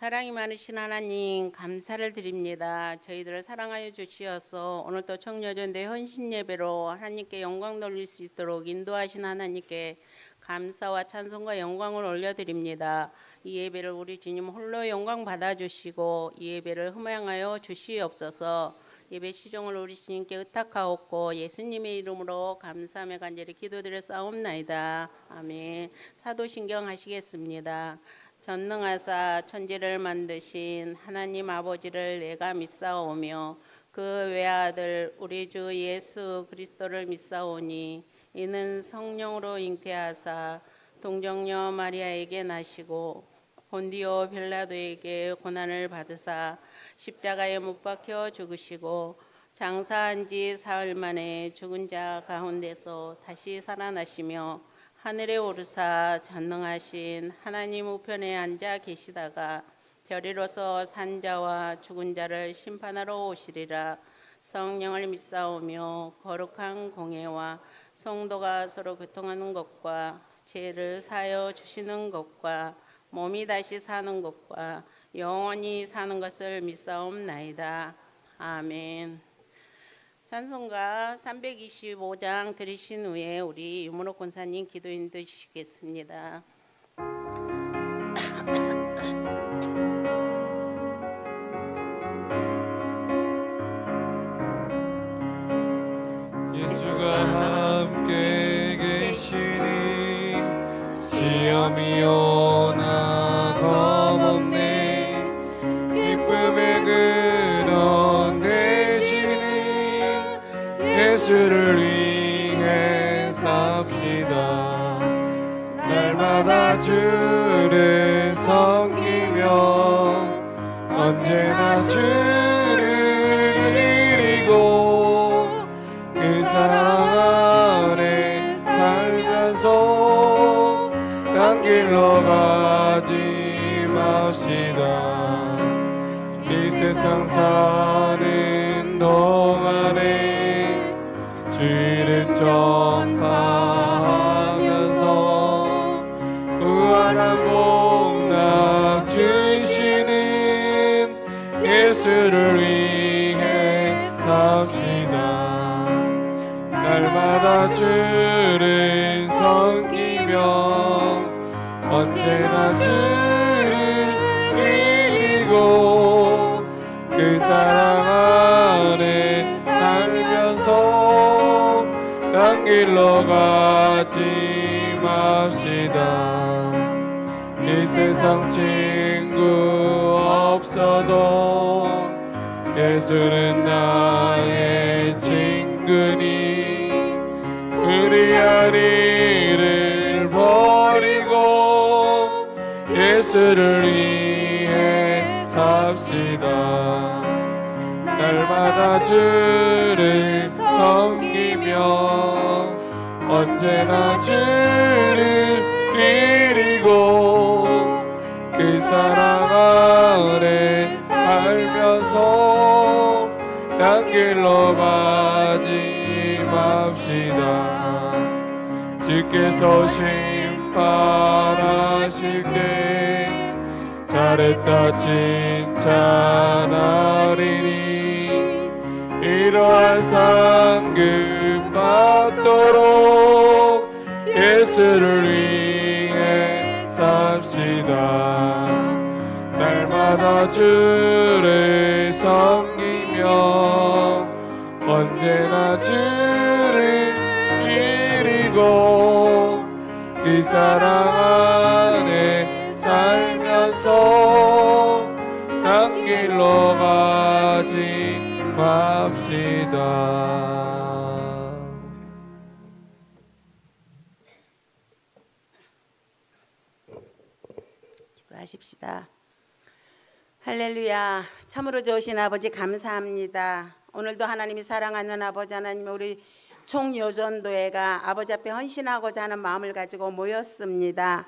사랑이 많으신 하나님 감사를 드립니다. 저희들을 사랑하여 주시어서 오늘도 청여전대 헌신 예배로 하나님께 영광 돌릴 수 있도록 인도하신 하나님께 감사와 찬송과 영광을 올려드립니다. 이 예배를 우리 주님 홀로 영광 받아주시고 이 예배를 흠양하여 주시옵소서. 예배 시종을 우리 주님께 의탁하옵고 예수님의 이름으로 감사하며 간절히 기도드렸사옵나이다. 아멘. 사도신경 하시겠습니다. 전능하사 천지를 만드신 하나님 아버지를 내가 믿사오며 그 외아들 우리 주 예수 그리스도를 믿사오니 이는 성령으로 잉태하사 동정녀 마리아에게 나시고 본디오 빌라도에게 고난을 받으사 십자가에 못 박혀 죽으시고 장사한 지 사흘 만에 죽은 자 가운데서 다시 살아나시며 하늘에 오르사 전능하신 하나님 우편에 앉아 계시다가 저리로서 산 자와 죽은 자를 심판하러 오시리라. 성령을 믿사오며 거룩한 공회와 성도가 서로 교통하는 것과 죄를 사하여 주시는 것과 몸이 다시 사는 것과 영원히 사는 것을 믿사옵나이다. 아멘. 찬송가 325장 들으신 후에 우리 유문옥 권사님 기도 인도주시겠습니다. 예수가 함께 계시니 시험이 오나 겁없네. 기쁨의 근원 되시는 예수를 위해 삽시다. 날마다 주를 섬기며 언제나 주를 이리고 그 사랑 안에 살면서 딴 길로 가지 맙시다. 이 세상 사는 동안에 주를 전파하면서 무한한 복락 주시는 예수를 위해 삽시다. 날마다 주를 섬기며 언제나 주를 기리고 그 사랑 안에 살면서 딴 길로 가지 맙시다. 이 세상 친구 없어도 예수는 나의 친구니 우리 아리를 버리고 예수를 위해 삽시다. 날마다 주를 섬기며 언제나 주를 기리고 그 사랑 안에 살면서 딴 길로 가지 맙시다. 주께서 심판하실 때 잘했다 칭찬하리니 이러한 상급 받도록 예수를 위해 삽시다. 날마다 주를 섬기며 언제나 주를 기리고 그 사랑 안에 살면서 딴 길로 가지 맙시다. 기도하십시다. 할렐루야. 참으로 좋으신 아버지 감사합니다. 오늘도 하나님이 사랑하는 아버지 하나님 우리 총요전도회가 아버지 앞에 헌신하고자 하는 마음을 가지고 모였습니다.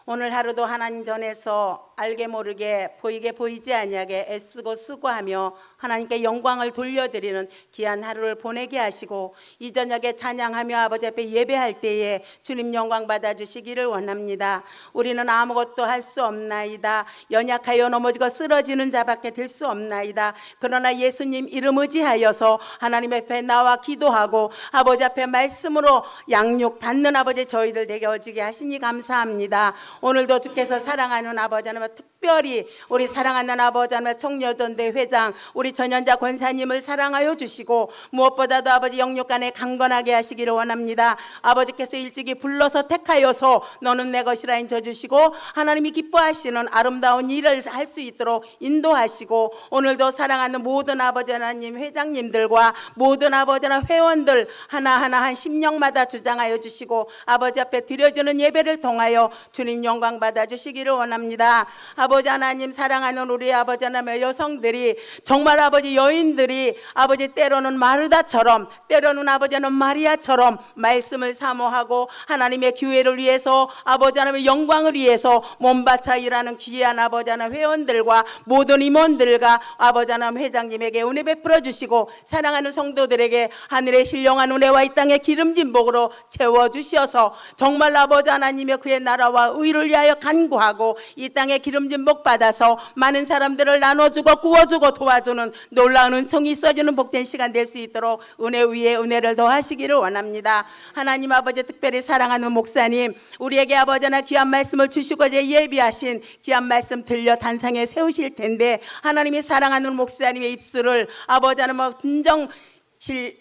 오늘 하루도 하나님 전에서 알게 모르게 보이게 보이지 아니하게 애쓰고 수고하며 하나님께 영광을 돌려드리는 귀한 하루를 보내게 하시고 이 저녁에 찬양하며 아버지 앞에 예배할 때에 주님 영광 받아주시기를 원합니다. 우리는 아무것도 할 수 없나이다. 연약하여 넘어지고 쓰러지는 자밖에 될 수 없나이다. 그러나 예수님 이름 의지하여서 하나님 앞에 나와 기도하고 아버지 앞에 말씀으로 양육 받는 아버지 저희들 되게 어지게 하시니 감사합니다. 오늘도 주께서 사랑하는 아버지 하나님, 특별히 우리 사랑하는 아버지 하나님 청년전대 회장 우리 전현자 권사님을 사랑하여 주시고 무엇보다도 아버지 영육간에 강건하게 하시기를 원합니다. 아버지께서 일찍이 불러서 택하여서 너는 내 것이라 인쳐주시고 하나님이 기뻐하시는 아름다운 일을 할 수 있도록 인도하시고 오늘도 사랑하는 모든 아버지 하나님 회장님들과 모든 아버지 하나 회원들 하나하나 한 심령마다 주장하여 주시고 아버지 앞에 드려주는 예배를 통하여 주님 영광 받아주시기를 원합니다. 아버지 하나님, 사랑하는 우리 아버지 하나님의 여성들이 정말 아버지 여인들이 아버지 때로는 마르다처럼 때로는 아버지는 마리아처럼 말씀을 사모하고 하나님의 교회를 위해서 아버지 하나님의 영광을 위해서 몸바쳐 일하는 귀한 아버지 하나님 회원들과 모든 임원들과 아버지 하나님 회장님에게 은혜 베풀어 주시고 사랑하는 성도들에게 하늘의 신령한 은혜와 이 땅의 기름진 복으로 채워주셔서 정말 아버지 하나님의 그의 나라와 의를 위하여 간구하고 이 땅의 기름진 복 받아서 많은 사람들을 나눠주고 구워주고 도와주는 놀라운 은총이 있어지는 복된 시간 될 수 있도록 은혜 위에 은혜를 더하시기를 원합니다. 하나님 아버지, 특별히 사랑하는 목사님 우리에게 아버지 하나 귀한 말씀을 주시고 예비하신 귀한 말씀 들려 단상에 세우실 텐데 하나님이 사랑하는 목사님의 입술을 아버지 하나 진정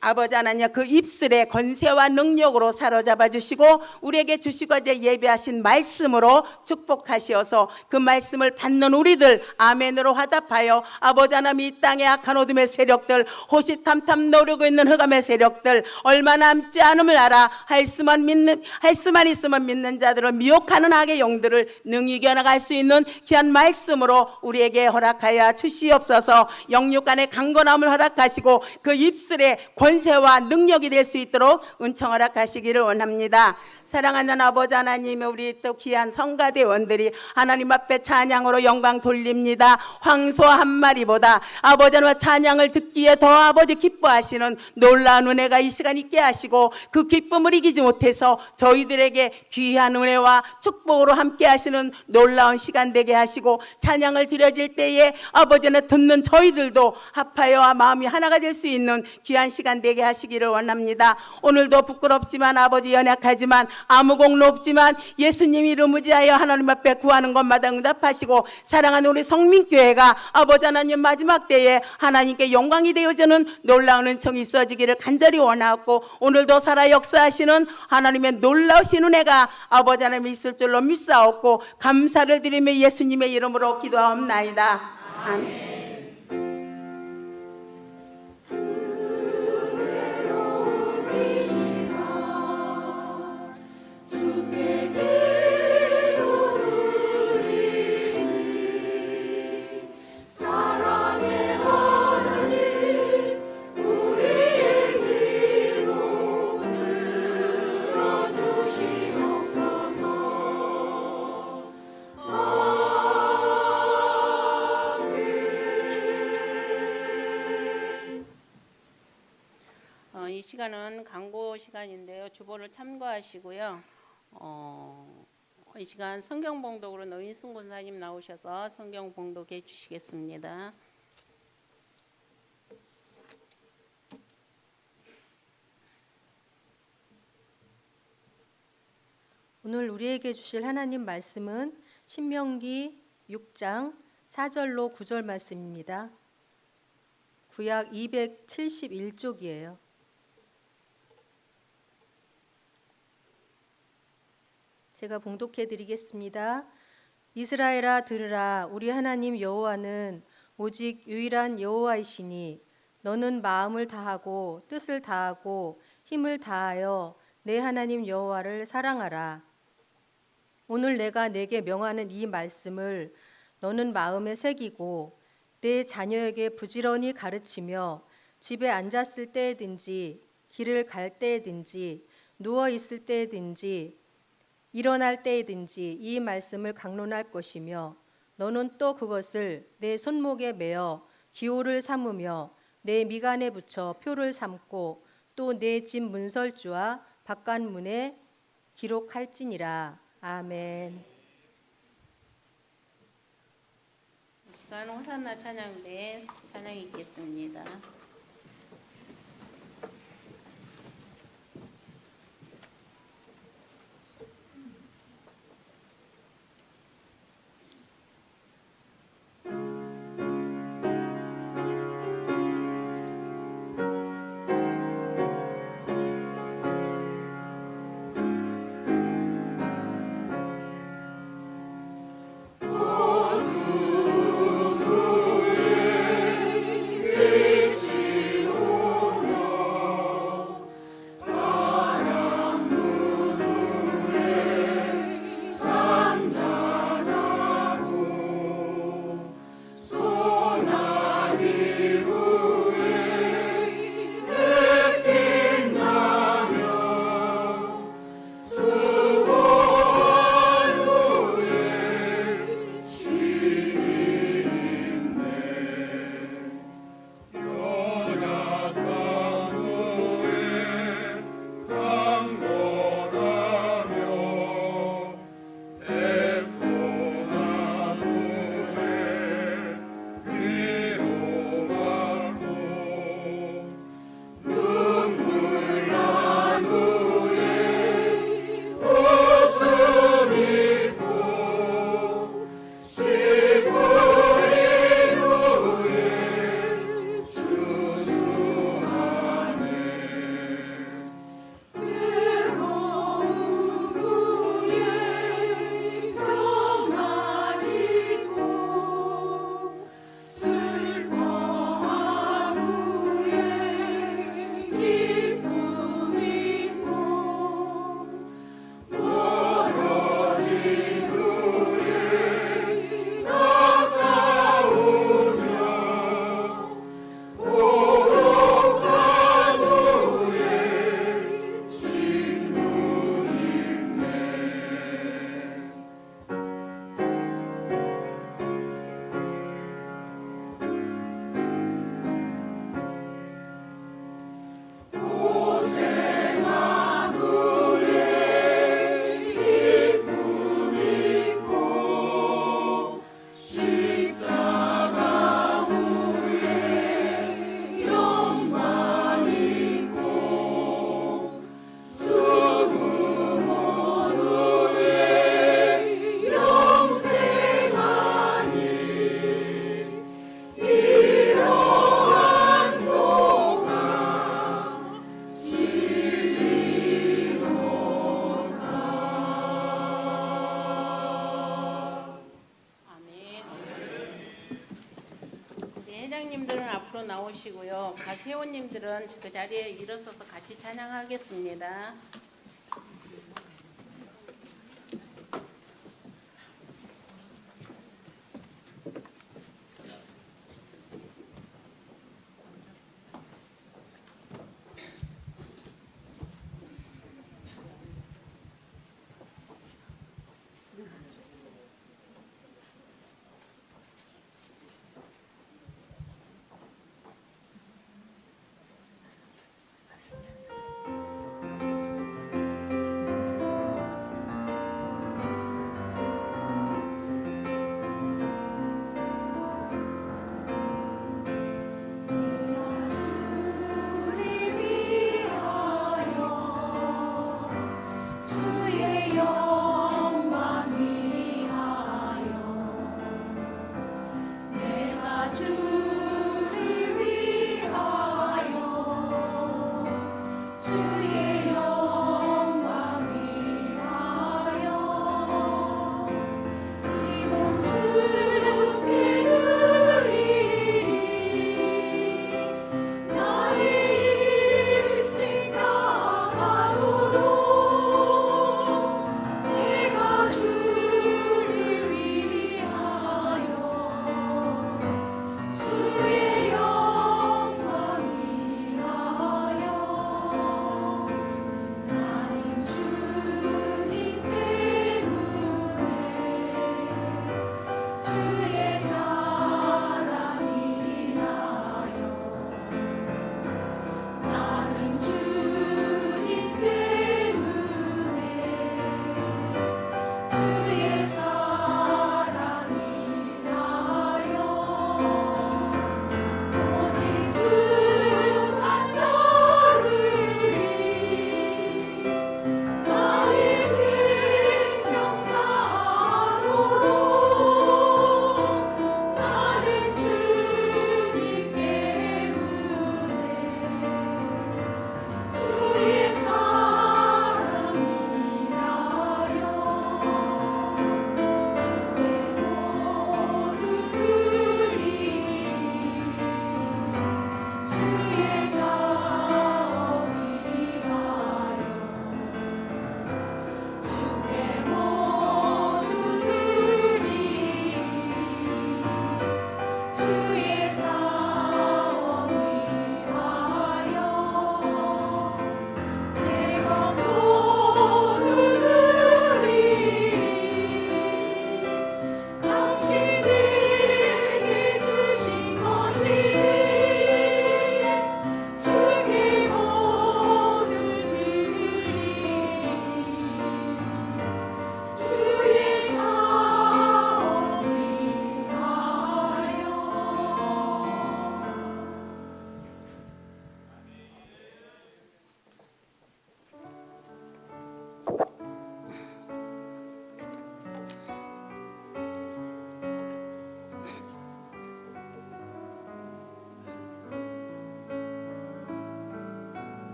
아버지 하나님 그 입술의 권세와 능력으로 사로잡아 주시고 우리에게 주시고 예배하신 말씀으로 축복하시어서 그 말씀을 받는 우리들 아멘으로 화답하여 아버지 하나님 이 땅의 악한 어둠의 세력들 호시탐탐 노리고 있는 흑암의 세력들 얼마 남지 않음을 알아 할 수만 있으면 믿는 자들을 미혹하는 악의 영들을 능히 이겨나갈 수 있는 귀한 말씀으로 우리에게 허락하여 주시옵소서. 영육간의 강건함을 허락하시고 그 입술에 권세와 능력이 될 수 있도록 은총 허락하시기를 원합니다. 사랑하는 아버지 하나님, 우리 또 귀한 성가대원들이 하나님 앞에 찬양으로 영광 돌립니다. 황소 한 마리보다 아버지 하나님 찬양을 듣기에 더 아버지 기뻐하시는 놀라운 은혜가 이 시간 있게 하시고 그 기쁨을 이기지 못해서 저희들에게 귀한 은혜와 축복으로 함께 하시는 놀라운 시간 되게 하시고 찬양을 드려질 때에 아버지 하나님 듣는 저희들도 합하여 마음이 하나가 될 수 있는 귀한 시간 되게 하시기를 원합니다. 오늘도 부끄럽지만 아버지 연약하지만 아무 공로 없지만 예수님 이름 의지하여 하나님 앞에 구하는 것마다 응답하시고 사랑하는 우리 성민교회가 아버지 하나님 마지막 때에 하나님께 영광이 되어지는 놀라운 은총이 있어지기를 간절히 원하고 오늘도 살아 역사하시는 하나님의 놀라우신 은혜가 아버지 하나님 있을 줄로 믿사옵고 감사를 드리며 예수님의 이름으로 기도하옵나이다. 아멘. 이 시간은 광고 시간인데요. 주보를 참고하시고요. 이 시간 성경 봉독으로 노인순 권사님 나오셔서 성경 봉독해 주시겠습니다. 오늘 우리에게 주실 하나님 말씀은 신명기 6장 4절로 9절 말씀입니다. 구약 271쪽이에요. 제가 봉독해 드리겠습니다. 이스라엘아 들으라. 우리 하나님 여호와는 오직 유일한 여호와이시니 너는 마음을 다하고 뜻을 다하고 힘을 다하여 내 하나님 여호와를 사랑하라. 오늘 내가 내게 명하는 이 말씀을 너는 마음에 새기고 내 자녀에게 부지런히 가르치며 집에 앉았을 때든지 길을 갈 때든지 누워 있을 때든지 일어날 때든지 이 말씀을 강론할 것이며 너는 또 그것을 내 손목에 매어 기호를 삼으며 내 미간에 붙여 표를 삼고 또 내 집 문설주와 바깥문에 기록할지니라. 아멘. 이 시간 호산나 찬양대 찬양 읽겠습니다. 회장님들은 앞으로 나오시고요. 각 회원님들은 그 자리에 일어서서 같이 찬양하겠습니다.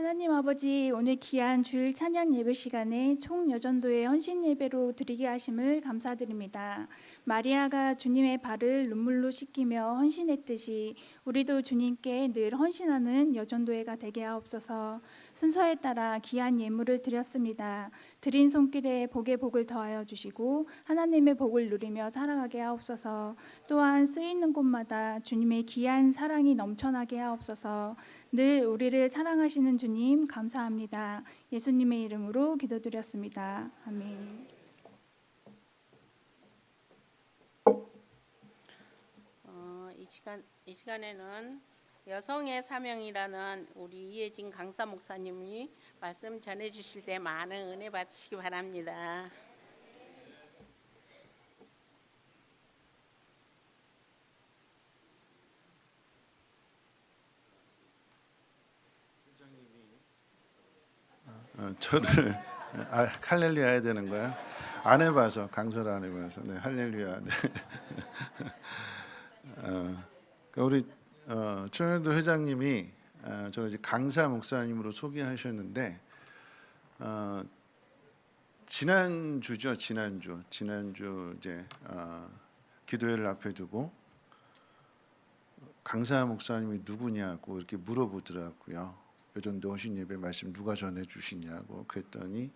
하나님 아버지, 오늘 귀한 주일 찬양 예배 시간에 총여전도의 헌신 예배로 드리게 하심을 감사드립니다. 마리아가 주님의 발을 눈물로 씻기며 헌신했듯이 우리도 주님께 늘 헌신하는 여전도회가 되게 하옵소서. 순서에 따라 귀한 예물을 드렸습니다. 드린 손길에 복에 복을 더하여 주시고 하나님의 복을 누리며 살아가게 하옵소서. 또한 쓰이는 곳마다 주님의 귀한 사랑이 넘쳐나게 하옵소서. 늘 우리를 사랑하시는 주님 감사합니다. 예수님의 이름으로 기도드렸습니다. 아멘. 이 시간에는 여성의 사명이라는 우리 이혜진 강사 목사님이 말씀 전해 주실 때 많은 은혜 받으시기 바랍니다. 저를 할렐루야 해야 되는 거야? 안 해봐서 강사를 안 해봐서 네, 할렐루야. 네. 우리 최현도 회장님이 저를 이제 강사 목사님으로 소개하셨는데 지난주죠, 지난주 이제 기도회를 앞에 두고 강사 목사님이 누구냐고 이렇게 물어보더라고요. 여전도 헌신 예배 말씀 누가 전해 주시냐고 그랬더니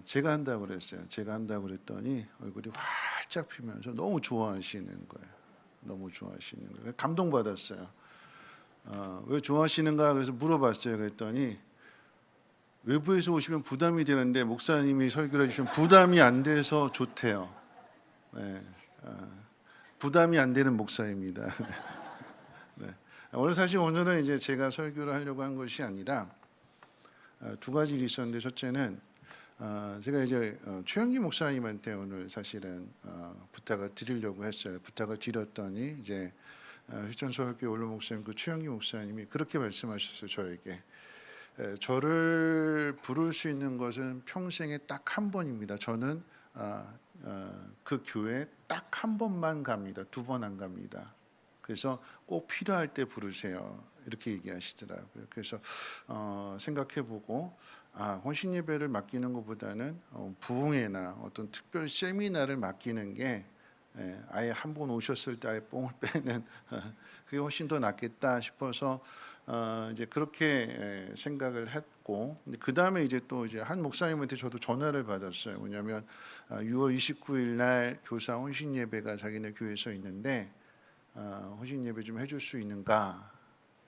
제가 한다고 그랬어요. 제가 한다고 그랬더니 얼굴이 활짝 피면서 너무 좋아하시는 거예요. 너무 좋아하시는 거예요. 감동받았어요. 왜 좋아하시는가 그래서 물어봤어요. 그랬더니 외부에서 오시면 부담이 되는데 목사님이 설교를 해주시면 부담이 안 돼서 좋대요. 네, 부담이 안 되는 목사입니다. 네. 오늘 사실 오늘은 이제 제가 설교를 하려고 한 것이 아니라 두 가지 일이 있었는데 첫째는 제가 이제 최영기 목사님한테 오늘 사실은 부탁을 드리려고 했어요. 부탁을 드렸더니 이제 휴전서학교 원로 목사님 그 최영기 목사님이 그렇게 말씀하셨어요. 저에게 저를 부를 수 있는 것은 평생에 딱 한 번입니다. 저는 그 교회 딱 한 번만 갑니다. 두 번 안 갑니다. 그래서 꼭 필요할 때 부르세요. 이렇게 얘기하시더라고요. 그래서 생각해보고 헌신 예배를 맡기는 것보다는 부흥회나 어떤 특별 세미나를 맡기는 게 아예 한 번 오셨을 때 아예 뽕을 빼는 그게 훨씬 더 낫겠다 싶어서 이제 그렇게 생각을 했고 그 다음에 이제 또 이제 한 목사님한테 저도 전화를 받았어요. 뭐냐면 6월 29일 날 교사 헌신 예배가 자기네 교회에서 있는데 헌신 예배 좀 해줄 수 있는가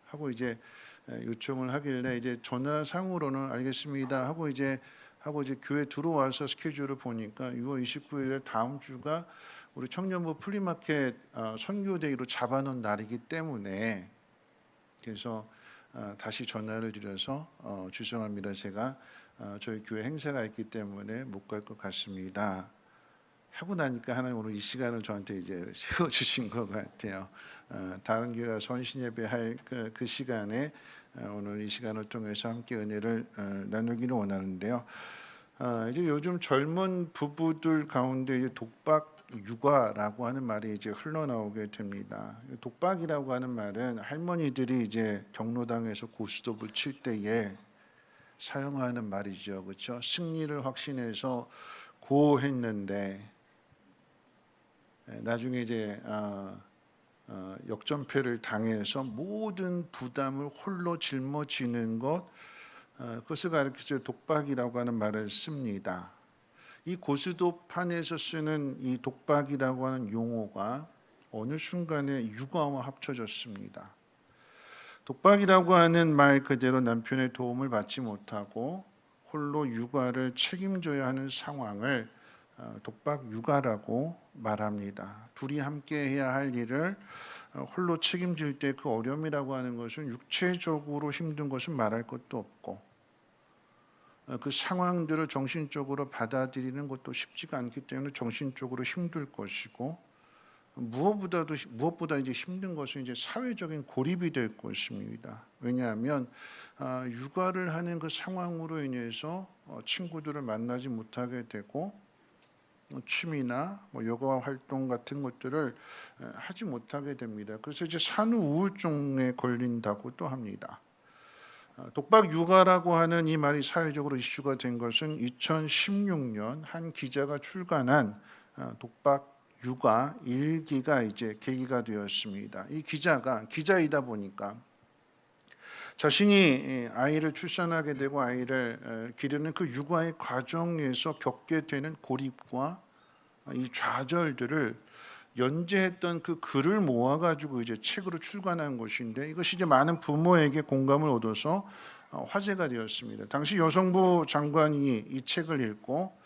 하고 이제 요청을 하길래 이제 전화상으로는 알겠습니다 하고 이제 교회 들어와서 스케줄을 보니까 6월 29일에 다음 주가 우리 청년부 플리마켓 선교데이로 잡아놓은 날이기 때문에 그래서 다시 전화를 드려서 죄송합니다. 제가 저희 교회 행사가 있기 때문에 못 갈 것 같습니다. 하고 나니까 하나님 오늘 이 시간을 저한테 이제 세워주신 것 같아요. 다른 교회가 헌신 예배할 그 시간에 오늘 이 시간을 통해서 함께 은혜를 나누기를 원하는데요. 이제 요즘 젊은 부부들 가운데 이제 독박 육아라고 하는 말이 이제 흘러나오게 됩니다. 독박이라고 하는 말은 할머니들이 이제 경로당에서 고스톱을 칠 때에 사용하는 말이죠, 그렇죠? 승리를 확신해서 고했는데 나중에 이제 역전패를 당해서 모든 부담을 홀로 짊어지는 것, 그것을 가리켜서 독박이라고 하는 말을 씁니다. 이 고스톱판에서 쓰는 이 독박이라고 하는 용어가 어느 순간에 육아와 합쳐졌습니다. 독박이라고 하는 말 그대로 남편의 도움을 받지 못하고 홀로 육아를 책임져야 하는 상황을 독박 육아라고 말합니다. 둘이 함께 해야 할 일을 홀로 책임질 때 그 어려움이라고 하는 것은 육체적으로 힘든 것은 말할 것도 없고 그 상황들을 정신적으로 받아들이는 것도 쉽지가 않기 때문에 정신적으로 힘들 것이고 무엇보다 이제 힘든 것은 이제 사회적인 고립이 될 것입니다. 왜냐하면 육아를 하는 그 상황으로 인해서 친구들을 만나지 못하게 되고 취미나 여가 활동 같은 것들을 하지 못하게 됩니다. 그래서 이제 산후 우울증에 걸린다고도 합니다. 독박 육아라고 하는 이 말이 사회적으로 이슈가 된 것은 2016년 한 기자가 출간한 독박 육아 일기가 이제 계기가 되었습니다. 이 기자가 기자이다 보니까 자신이 아이를 출산하게 되고 아이를 기르는 그 육아의 과정에서 겪게 되는 고립과 이 좌절들을 연재했던 그 글을 모아가지고 이제 책으로 출간한 것인데, 이것이 이제 많은 부모에게 공감을 얻어서 화제가 되었습니다. 당시 여성부 장관이 이 책을 읽고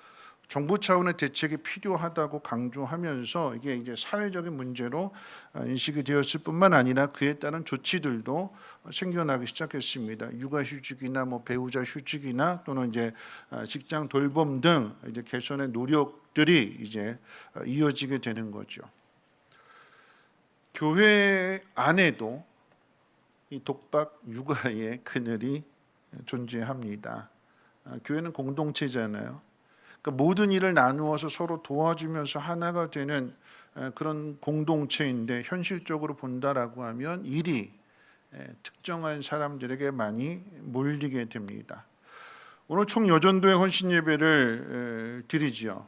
정부 차원의 대책이 필요하다고 강조하면서 이게 이제 사회적인 문제로 인식이 되었을 뿐만 아니라 그에 따른 조치들도 생겨나기 시작했습니다. 육아휴직이나 뭐 배우자 휴직이나 또는 이제 직장 돌봄 등 이제 개선의 노력들이 이제 이어지게 되는 거죠. 교회 안에도 이 독박 육아의 그늘이 존재합니다. 교회는 공동체잖아요. 그러니까 모든 일을 나누어서 서로 도와주면서 하나가 되는 그런 공동체인데, 현실적으로 본다라고 하면 일이 특정한 사람들에게 많이 몰리게 됩니다. 오늘 총 여전도의 헌신 예배를 드리지요.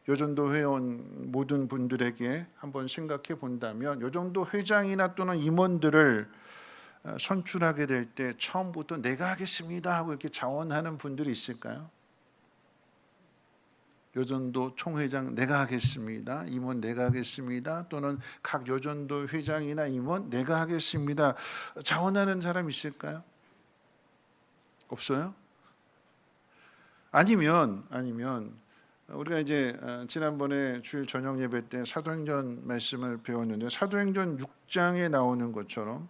여전도 회원 모든 분들에게 한번 생각해 본다면, 여전도 회장이나 또는 임원들을 선출하게 될 때 처음부터 내가 하겠습니다 하고 이렇게 자원하는 분들이 있을까요? 여전도 총회장 내가 하겠습니다, 임원 내가 하겠습니다, 또는 각 여전도 회장이나 임원 내가 하겠습니다 자원하는 사람 있을까요? 없어요? 아니면 우리가 이제 지난번에 주일 저녁 예배 때 사도행전 말씀을 배웠는데, 사도행전 6장에 나오는 것처럼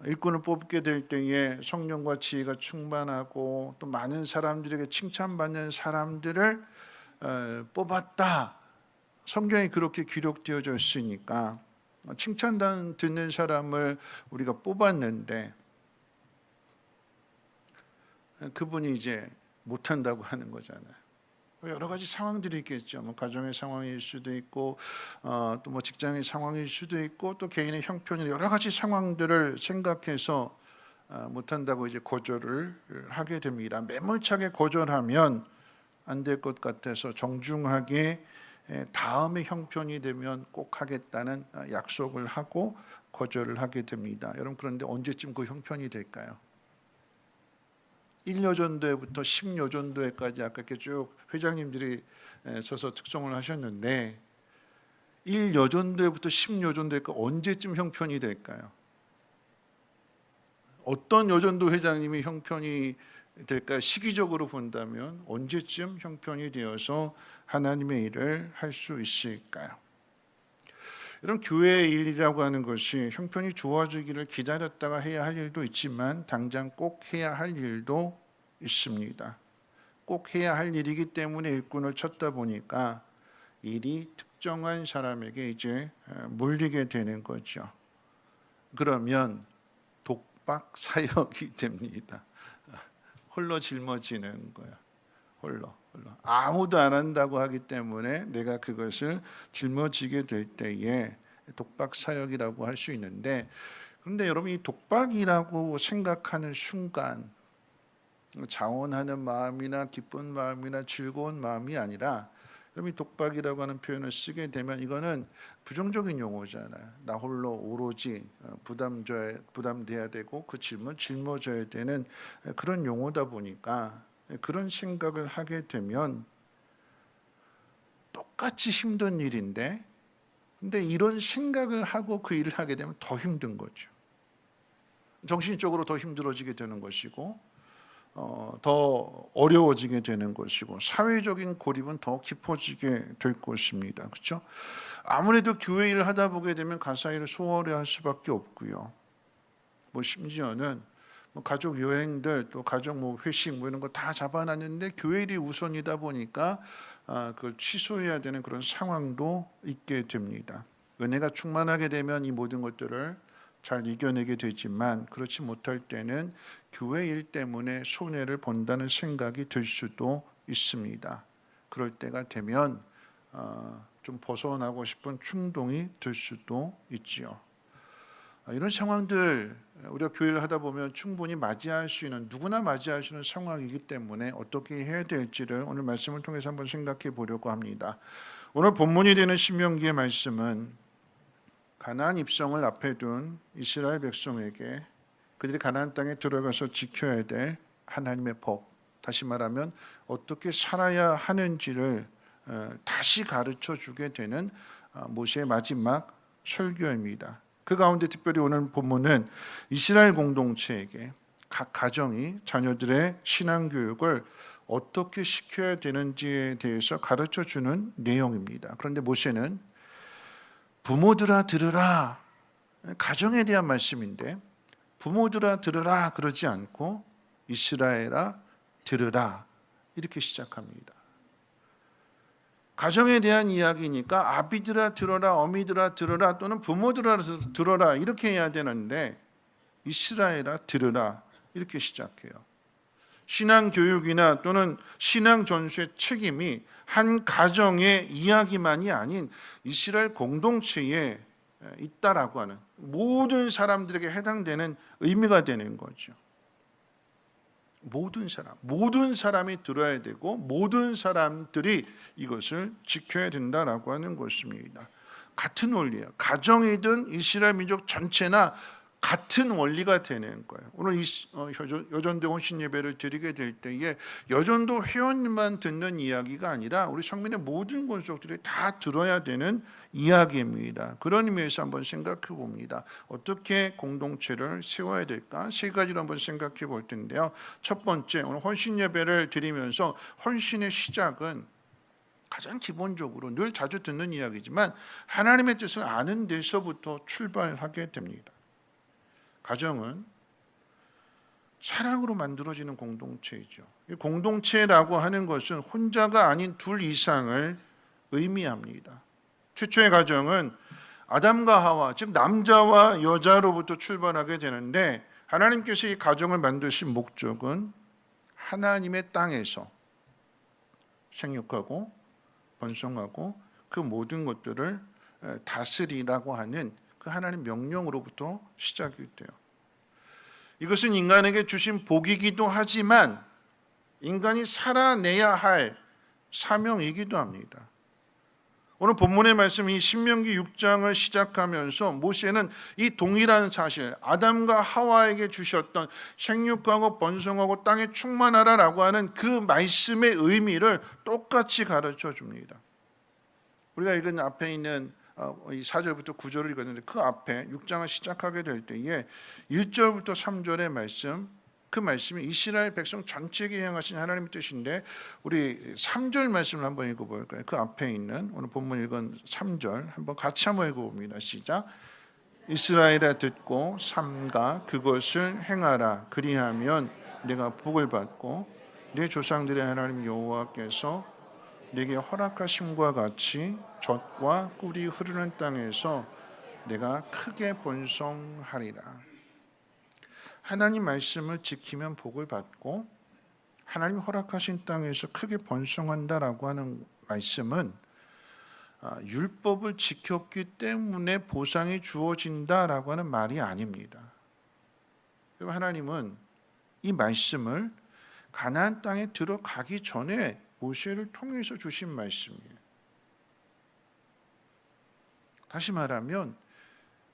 일꾼을 뽑게 될 때에 성령과 지혜가 충만하고 또 많은 사람들에게 칭찬받는 사람들을 뽑았다. 성경에 그렇게 기록되어져 있으니까 칭찬 듣는 사람을 우리가 뽑았는데 그분이 이제 못한다고 하는 거잖아요. 여러 가지 상황들이 있겠죠. 뭐 가정의 상황일 수도 있고, 또 뭐 직장의 상황일 수도 있고, 또 개인의 형편이나 여러 가지 상황들을 생각해서 못한다고 이제 거절을 하게 됩니다. 매몰차게 거절하면 안 될 것 같아서 정중하게 다음에 형편이 되면 꼭 하겠다는 약속을 하고 거절을 하게 됩니다. 여러분, 그런데 언제쯤 그 형편이 될까요? 1여전도회부터 10여전도회까지 아까 이렇게 쭉 회장님들이 서서 특송을 하셨는데, 1여전도회부터 10여전도회가 언제쯤 형편이 될까요? 어떤 여전도 회장님이 형편이 될까요? 시기적으로 본다면 언제쯤 형편이 되어서 하나님의 일을 할 수 있을까요? 이런 교회의 일이라고 하는 것이 형편이 좋아지기를 기다렸다가 해야 할 일도 있지만 당장 꼭 해야 할 일도 있습니다. 꼭 해야 할 일이기 때문에 일꾼을 쳤다 보니까 일이 특정한 사람에게 이제 몰리게 되는 거죠. 그러면 독박 사역이 됩니다. 홀로 짊어지는 거예요. 홀로. 아무도 안 한다고 하기 때문에 내가 그것을 짊어지게 될 때에 독박 사역이라고 할 수 있는데, 그런데 여러분, 이 독박이라고 생각하는 순간 자원하는 마음이나 기쁜 마음이나 즐거운 마음이 아니라, 그럼 이 독박이라고 하는 표현을 쓰게 되면 이거는 부정적인 용어잖아요. 나 홀로 오로지 부담돼야 되고 그 짐을 짊어져야 되는 그런 용어다 보니까, 그런 생각을 하게 되면 똑같이 힘든 일인데, 근데 이런 생각을 하고 그 일을 하게 되면 더 힘든 거죠. 정신적으로 더 힘들어지게 되는 것이고, 더 어려워지게 되는 것이고, 사회적인 고립은 더 깊어지게 될 것입니다. 그렇죠? 아무래도 교회 일을 하다 보게 되면 가사 일을 소홀히 할 수밖에 없고요. 뭐 심지어는 뭐 가족 여행들, 또 가족 뭐 회식 뭐 이런 거 다 잡아놨는데 교회 일이 우선이다 보니까 그걸 취소해야 되는 그런 상황도 있게 됩니다. 은혜가 충만하게 되면 이 모든 것들을 잘 이겨내게 되지만, 그렇지 못할 때는 교회 일 때문에 손해를 본다는 생각이 들 수도 있습니다. 그럴 때가 되면 좀 벗어나고 싶은 충동이 들 수도 있지요. 이런 상황들 우리가 교회를 하다 보면 충분히 맞이할 수 있는, 누구나 맞이할 수 있는 상황이기 때문에 어떻게 해야 될지를 오늘 말씀을 통해서 한번 생각해 보려고 합니다. 오늘 본문이 되는 신명기의 말씀은 가나안 입성을 앞에 둔 이스라엘 백성에게 그들이 가나안 땅에 들어가서 지켜야 될 하나님의 법, 다시 말하면 어떻게 살아야 하는지를 다시 가르쳐 주게 되는 모세의 마지막 설교입니다. 그 가운데 특별히 오늘 본문은 이스라엘 공동체에게 각 가정이 자녀들의 신앙교육을 어떻게 시켜야 되는지에 대해서 가르쳐 주는 내용입니다. 그런데 모세는 부모들아 들으라, 가정에 대한 말씀인데 부모들아 들으라 그러지 않고 이스라엘아 들으라 이렇게 시작합니다. 가정에 대한 이야기니까 아비들아 들어라, 어미들아 들어라, 또는 부모들아 들어라 이렇게 해야 되는데 이스라엘아 들으라 이렇게 시작해요. 신앙 교육이나 또는 신앙 전수의 책임이 한 가정의 이야기만이 아닌 이스라엘 공동체에 있다라고 하는, 모든 사람들에게 해당되는 의미가 되는 거죠. 모든 사람이 들어야 되고 모든 사람들이 이것을 지켜야 된다라고 하는 것입니다. 같은 원리예요. 가정이든 이스라엘 민족 전체나 같은 원리가 되는 거예요. 오늘 여전도 혼신 예배를 드리게 될 때에 여전도 회원만 듣는 이야기가 아니라 우리 성민의 모든 권속들이 다 들어야 되는 이야기입니다. 그런 의미에서 한번 생각해 봅니다. 어떻게 공동체를 세워야 될까? 세 가지로 한번 생각해 볼 텐데요. 첫 번째, 오늘 혼신 예배를 드리면서 혼신의 시작은 가장 기본적으로 늘 자주 듣는 이야기지만 하나님의 뜻을 아는 데서부터 출발하게 됩니다. 가정은 사랑으로 만들어지는 공동체이죠. 공동체라고 하는 것은 혼자가 아닌 둘 이상을 의미합니다. 최초의 가정은 아담과 하와, 즉 남자와 여자로부터 출발하게 되는데 하나님께서 이 가정을 만드신 목적은 하나님의 땅에서 생육하고 번성하고 그 모든 것들을 다스리라고 하는 그 하나님 명령으로부터 시작이 돼요. 이것은 인간에게 주신 복이기도 하지만 인간이 살아내야 할 사명이기도 합니다. 오늘 본문의 말씀, 이 신명기 6장을 시작하면서 모세는 이 동일한 사실, 아담과 하와에게 주셨던 생육하고 번성하고 땅에 충만하라라고 하는 그 말씀의 의미를 똑같이 가르쳐 줍니다. 우리가 읽은 앞에 있는 이 4절부터 9절을 읽었는데 그 앞에 6장을 시작하게 될 때에 1절부터 3절의 말씀, 그 말씀이 이스라엘 백성 전체에게 향하신 하나님의 뜻인데 우리 3절 말씀을 한번 읽어볼까요? 그 앞에 있는 오늘 본문 읽은 3절 한번 같이 한번 읽어봅니다. 시작. 이스라엘아 듣고 삼가 그것을 행하라. 그리하면 내가 복을 받고 내 조상들의 하나님 여호와께서 내게 허락하심과 같이 젖과 꿀이 흐르는 땅에서 내가 크게 번성하리라. 하나님 말씀을 지키면 복을 받고 하나님 허락하신 땅에서 크게 번성한다라고 하는 말씀은 율법을 지켰기 때문에 보상이 주어진다라고 하는 말이 아닙니다. 하나님은 이 말씀을 가나안 땅에 들어가기 전에 모세를 통해서 주신 말씀이에요. 다시 말하면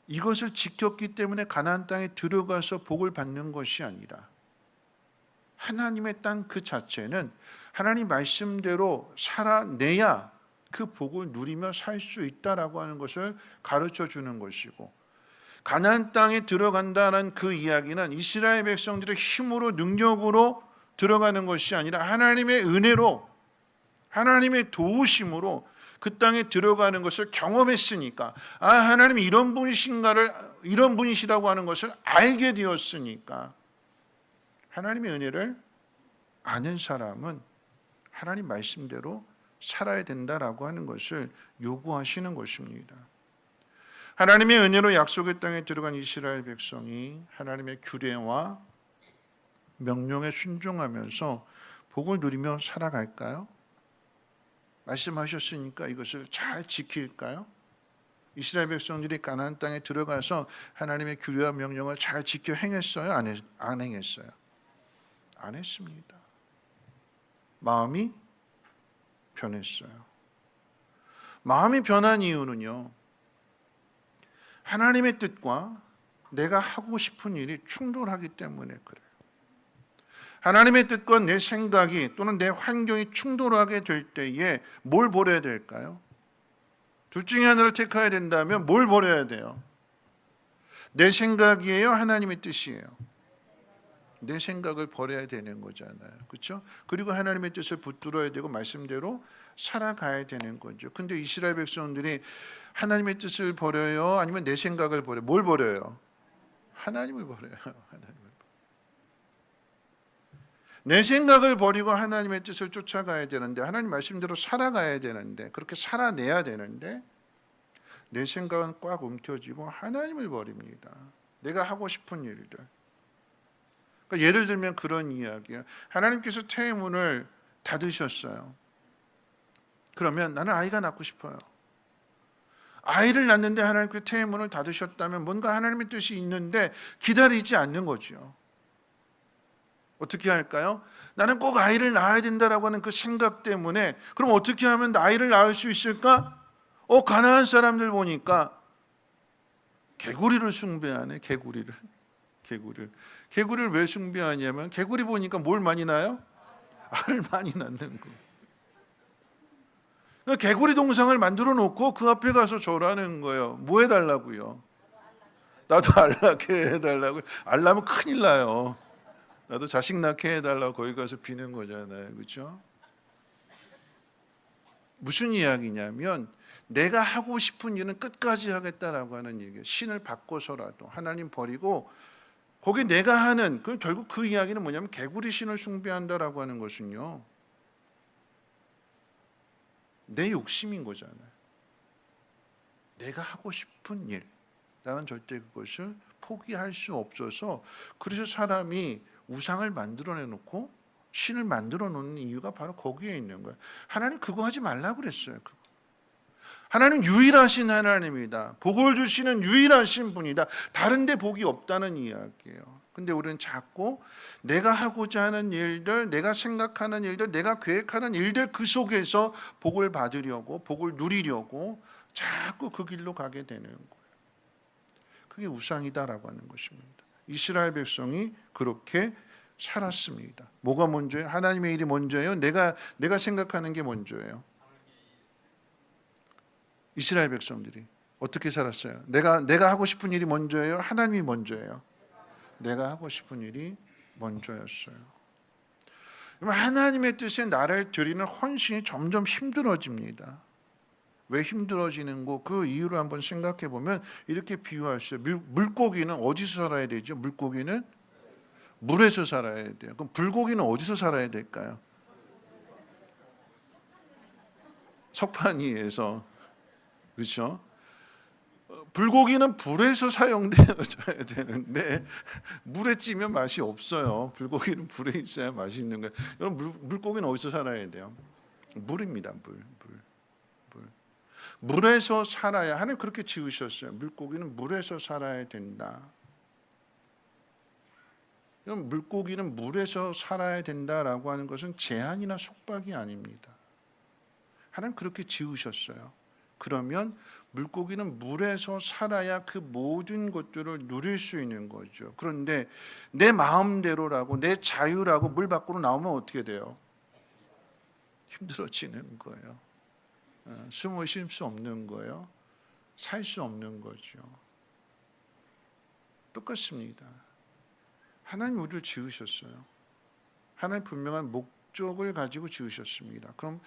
이것을 지켰기 때문에 가나안 땅에 들어가서 복을 받는 것이 아니라 하나님의 땅 그 자체는 하나님 말씀대로 살아내야 그 복을 누리며 살 수 있다라고 하는 것을 가르쳐 주는 것이고, 가나안 땅에 들어간다는 그 이야기는 이스라엘 백성들의 힘으로 능력으로 들어가는 것이 아니라 하나님의 은혜로, 하나님의 도우심으로 그 땅에 들어가는 것을 경험했으니까, 하나님이 이런 분이시라고 하는 것을 알게 되었으니까, 하나님의 은혜를 아는 사람은 하나님 말씀대로 살아야 된다라고 하는 것을 요구하시는 것입니다. 하나님의 은혜로 약속의 땅에 들어간 이스라엘 백성이 하나님의 규례와 명령에 순종하면서 복을 누리며 살아갈까요? 말씀하셨으니까 이것을 잘 지킬까요? 이스라엘 백성들이 가나안 땅에 들어가서 하나님의 규례와 명령을 잘 지켜 행했어요? 안 행했어요? 안 했습니다. 마음이 변했어요. 마음이 변한 이유는요, 하나님의 뜻과 내가 하고 싶은 일이 충돌하기 때문에 그래요. 하나님의 뜻과 내 생각이 또는 내 환경이 충돌하게 될 때에 뭘 버려야 될까요? 둘 중에 하나를 택해야 된다면 뭘 버려야 돼요? 내 생각이에요? 하나님의 뜻이에요? 내 생각을 버려야 되는 거잖아요. 그렇죠? 그리고 하나님의 뜻을 붙들어야 되고 말씀대로 살아가야 되는 거죠. 근데 이스라엘 백성들이 하나님의 뜻을 버려요? 아니면 내 생각을 버려요? 뭘 버려요? 하나님을 버려요. 하나님을. 내 생각을 버리고 하나님의 뜻을 쫓아가야 되는데, 하나님 말씀대로 살아가야 되는데, 그렇게 살아내야 되는데 내 생각은 꽉 움켜쥐고 하나님을 버립니다. 내가 하고 싶은 일들. 그러니까 예를 들면 그런 이야기예요. 하나님께서 태의 문을 닫으셨어요. 그러면 나는 아이가 낳고 싶어요. 아이를 낳는데 하나님께서 태의 문을 닫으셨다면 뭔가 하나님의 뜻이 있는데 기다리지 않는 거죠. 어떻게 할까요? 나는 꼭 아이를 낳아야 된다라고 하는 그 생각 때문에, 그럼 어떻게 하면 아이를 낳을 수 있을까? 가나안 사람들 보니까 개구리를 숭배하네. 개구리를 왜 숭배하냐면, 개구리 보니까 뭘 많이 낳아요? 알을 많이 낳는 거. 그러니까 개구리 동상을 만들어 놓고 그 앞에 가서 절하는 거예요. 뭐 해달라고요? 나도 알 낳게 해달라고요. 알 낳으면 큰일 나요. 나도 자식 낳게 해달라고 거기 가서 비는 거잖아요. 그렇죠? 무슨 이야기냐면, 내가 하고 싶은 일은 끝까지 하겠다라고 하는 얘기예요. 신을 바꿔서라도 하나님 버리고 거기 내가 하는, 결국 그 이야기는 뭐냐면 개구리 신을 숭배한다라고 하는 것은요, 내 욕심인 거잖아요. 내가 하고 싶은 일, 나는 절대 그것을 포기할 수 없어서, 그래서 사람이 우상을 만들어내 놓고 신을 만들어 놓는 이유가 바로 거기에 있는 거예요. 하나님 그거 하지 말라고 그랬어요. 하나님 유일하신 하나님이다. 복을 주시는 유일하신 분이다. 다른 데 복이 없다는 이야기예요. 근데 우리는 자꾸 내가 하고자 하는 일들, 내가 생각하는 일들, 내가 계획하는 일들, 그 속에서 복을 받으려고, 복을 누리려고 자꾸 그 길로 가게 되는 거예요. 그게 우상이다라고 하는 것입니다. 이스라엘 백성이 그렇게 살았습니다. 뭐가 먼저예요? 하나님의 일이 먼저예요? 내가 생각하는 게 먼저예요? 이스라엘 백성들이 어떻게 살았어요? 내가 하고 싶은 일이 먼저예요? 하나님이 먼저예요? 내가 하고 싶은 일이 먼저였어요. 하나님의 뜻에 나를 드리는 헌신이 점점 힘들어집니다. 왜 힘들어지는 거, 그 이유를 한번 생각해 보면 이렇게 비유할 수 있어요. 물고기는 어디서 살아야 되죠? 물고기는 물에서 살아야 돼요. 그럼 불고기는 어디서 살아야 될까요? 석판 위에서. 그렇죠? 불고기는 불에서 사용되어야 되는데 물에 찌면 맛이 없어요. 불고기는 불에 있어야 맛있는 거예요. 여러분, 물고기는 어디서 살아야 돼요? 물입니다. 물에서 살아야, 하나님 그렇게 지으셨어요. 물고기는 물에서 살아야 된다. 여러분, 물고기는 물에서 살아야 된다라고 하는 것은 제한이나 속박이 아닙니다. 하나님 그렇게 지으셨어요. 그러면 물고기는 물에서 살아야 그 모든 것들을 누릴 수 있는 거죠. 그런데 내 마음대로라고, 내 자유라고 물 밖으로 나오면 어떻게 돼요? 힘들어지는 거예요. 숨을 쉴 수 없는 거예요. 살 수 없는 거죠. 똑같습니다. 하나님 우리를 지으셨어요. 하나님 분명한 목적을 가지고 지으셨습니다. 그럼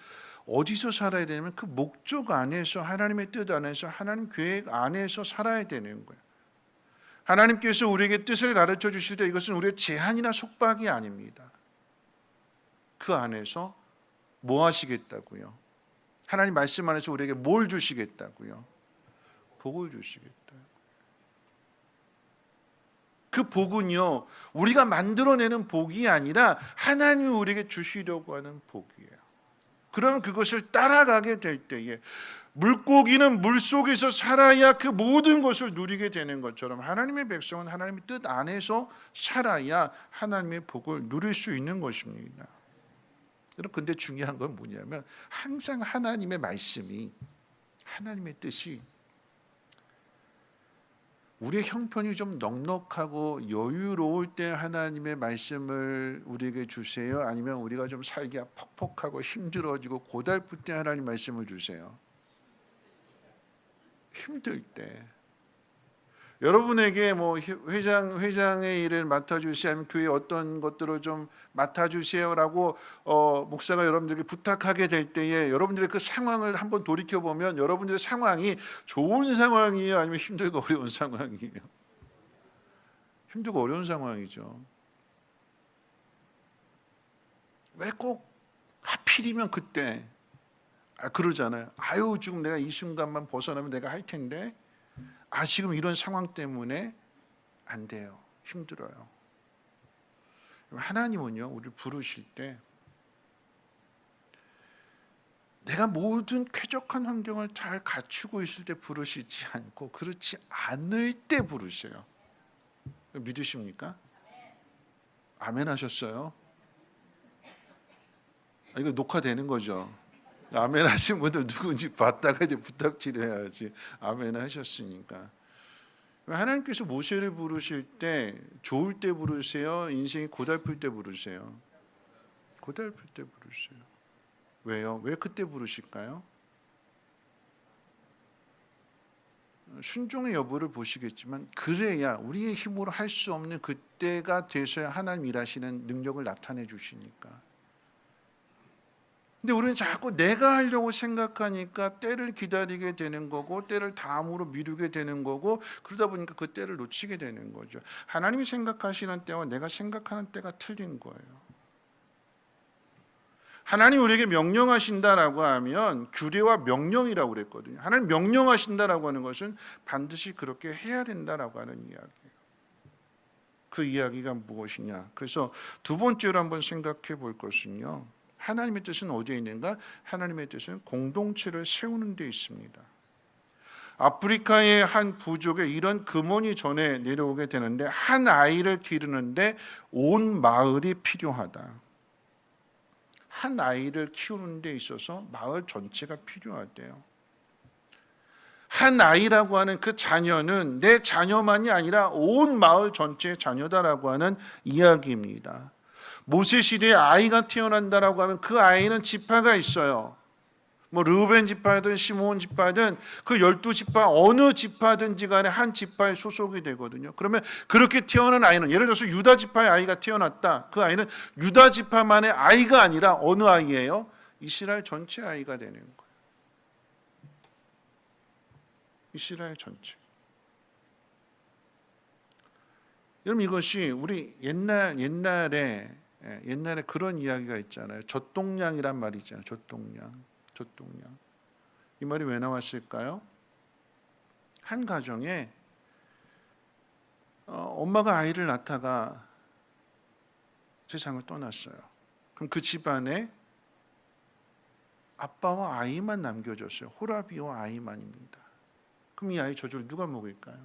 어디서 살아야 되냐면 그 목적 안에서, 하나님의 뜻 안에서, 하나님 계획 안에서 살아야 되는 거예요. 하나님께서 우리에게 뜻을 가르쳐 주실 때 이것은 우리의 제한이나 속박이 아닙니다. 그 안에서 뭐 하시겠다고요? 하나님 말씀 안에서 우리에게 뭘 주시겠다고요? 복을 주시겠다. 그 복은요, 우리가 만들어내는 복이 아니라 하나님이 우리에게 주시려고 하는 복이에요. 그럼 그것을 따라가게 될 때에 물고기는 물속에서 살아야 그 모든 것을 누리게 되는 것처럼 하나님의 백성은 하나님의 뜻 안에서 살아야 하나님의 복을 누릴 수 있는 것입니다. 여러분, 근데 중요한 건 뭐냐면 항상 하나님의 말씀이, 하나님의 뜻이 우리의 형편이 좀 넉넉하고 여유로울 때 하나님의 말씀을 우리에게 주세요? 아니면 우리가 좀 살기가 퍽퍽하고 힘들어지고 고달플 때 하나님 말씀을 주세요? 힘들 때. 여러분에게 뭐 회장의 일을 맡아주세요, 아니면 교회 어떤 것들을 좀 맡아주세요라고 목사가 여러분들에게 부탁하게 될 때에 여러분들의 그 상황을 한번 돌이켜 보면 여러분들의 상황이 좋은 상황이에요, 아니면 힘들고 어려운 상황이에요? 힘들고 어려운 상황이죠. 왜 꼭 하필이면 그때 그러잖아요. 아유, 지금 내가 이 순간만 벗어나면 내가 할 텐데 지금 이런 상황 때문에 안 돼요. 힘들어요. 하나님은요, 우리를 부르실 때 내가 모든 쾌적한 환경을 잘 갖추고 있을 때 부르시지 않고 그렇지 않을 때 부르세요. 믿으십니까? 아멘 하셨어요? 이거 녹화되는 거죠? 아멘 하신 분들 누군지 봤다가 이제 부탁질 해야지. 아멘 하셨으니까. 하나님께서 모세를 부르실 때 좋을 때 부르세요? 인생이 고달플 때 부르세요? 고달플 때 부르세요. 왜요? 왜 그때 부르실까요? 순종의 여부를 보시겠지만 그래야 우리의 힘으로 할 수 없는 그때가 돼서야 하나님 일하시는 능력을 나타내 주시니까. 근데 우리는 자꾸 내가 하려고 생각하니까 때를 기다리게 되는 거고 때를 다음으로 미루게 되는 거고 그러다 보니까 그 때를 놓치게 되는 거죠. 하나님이 생각하시는 때와 내가 생각하는 때가 틀린 거예요. 하나님 우리에게 명령하신다라고 하면 규례와 명령이라고 그랬거든요. 하나님 명령하신다라고 하는 것은 반드시 그렇게 해야 된다라고 하는 이야기예요. 그 이야기가 무엇이냐? 그래서 두 번째로 한번 생각해 볼 것은요. 하나님의 뜻은 어디에 있는가? 하나님의 뜻은 공동체를 세우는 데 있습니다. 아프리카의 한 부족에 이런 금원이 전해 내려오게 되는데 한 아이를 기르는데 온 마을이 필요하다. 한 아이를 키우는 데 있어서 마을 전체가 필요하대요. 한 아이라고 하는 그 자녀는 내 자녀만이 아니라 온 마을 전체의 자녀다라고 하는 이야기입니다. 모세 시대에 아이가 태어난다라고 하면 그 아이는 지파가 있어요. 뭐 르우벤 지파든 시므온 지파든 그 12지파 어느 지파든지 간에 한 지파에 소속이 되거든요. 그러면 그렇게 태어난 아이는 예를 들어서 유다 지파의 아이가 태어났다. 그 아이는 유다 지파만의 아이가 아니라 어느 아이예요? 이스라엘 전체 아이가 되는 거예요. 이스라엘 전체. 여러분 이것이 우리 옛날에 그런 이야기가 있잖아요. 젖동량이란 말이 있잖아요. 젖동량. 이 말이 왜 나왔을까요? 한 가정에 엄마가 아이를 낳다가 세상을 떠났어요. 그럼 그 집안에 아빠와 아이만 남겨졌어요. 호라비와 아이만입니다. 그럼 이 아이 젖을 누가 먹을까요?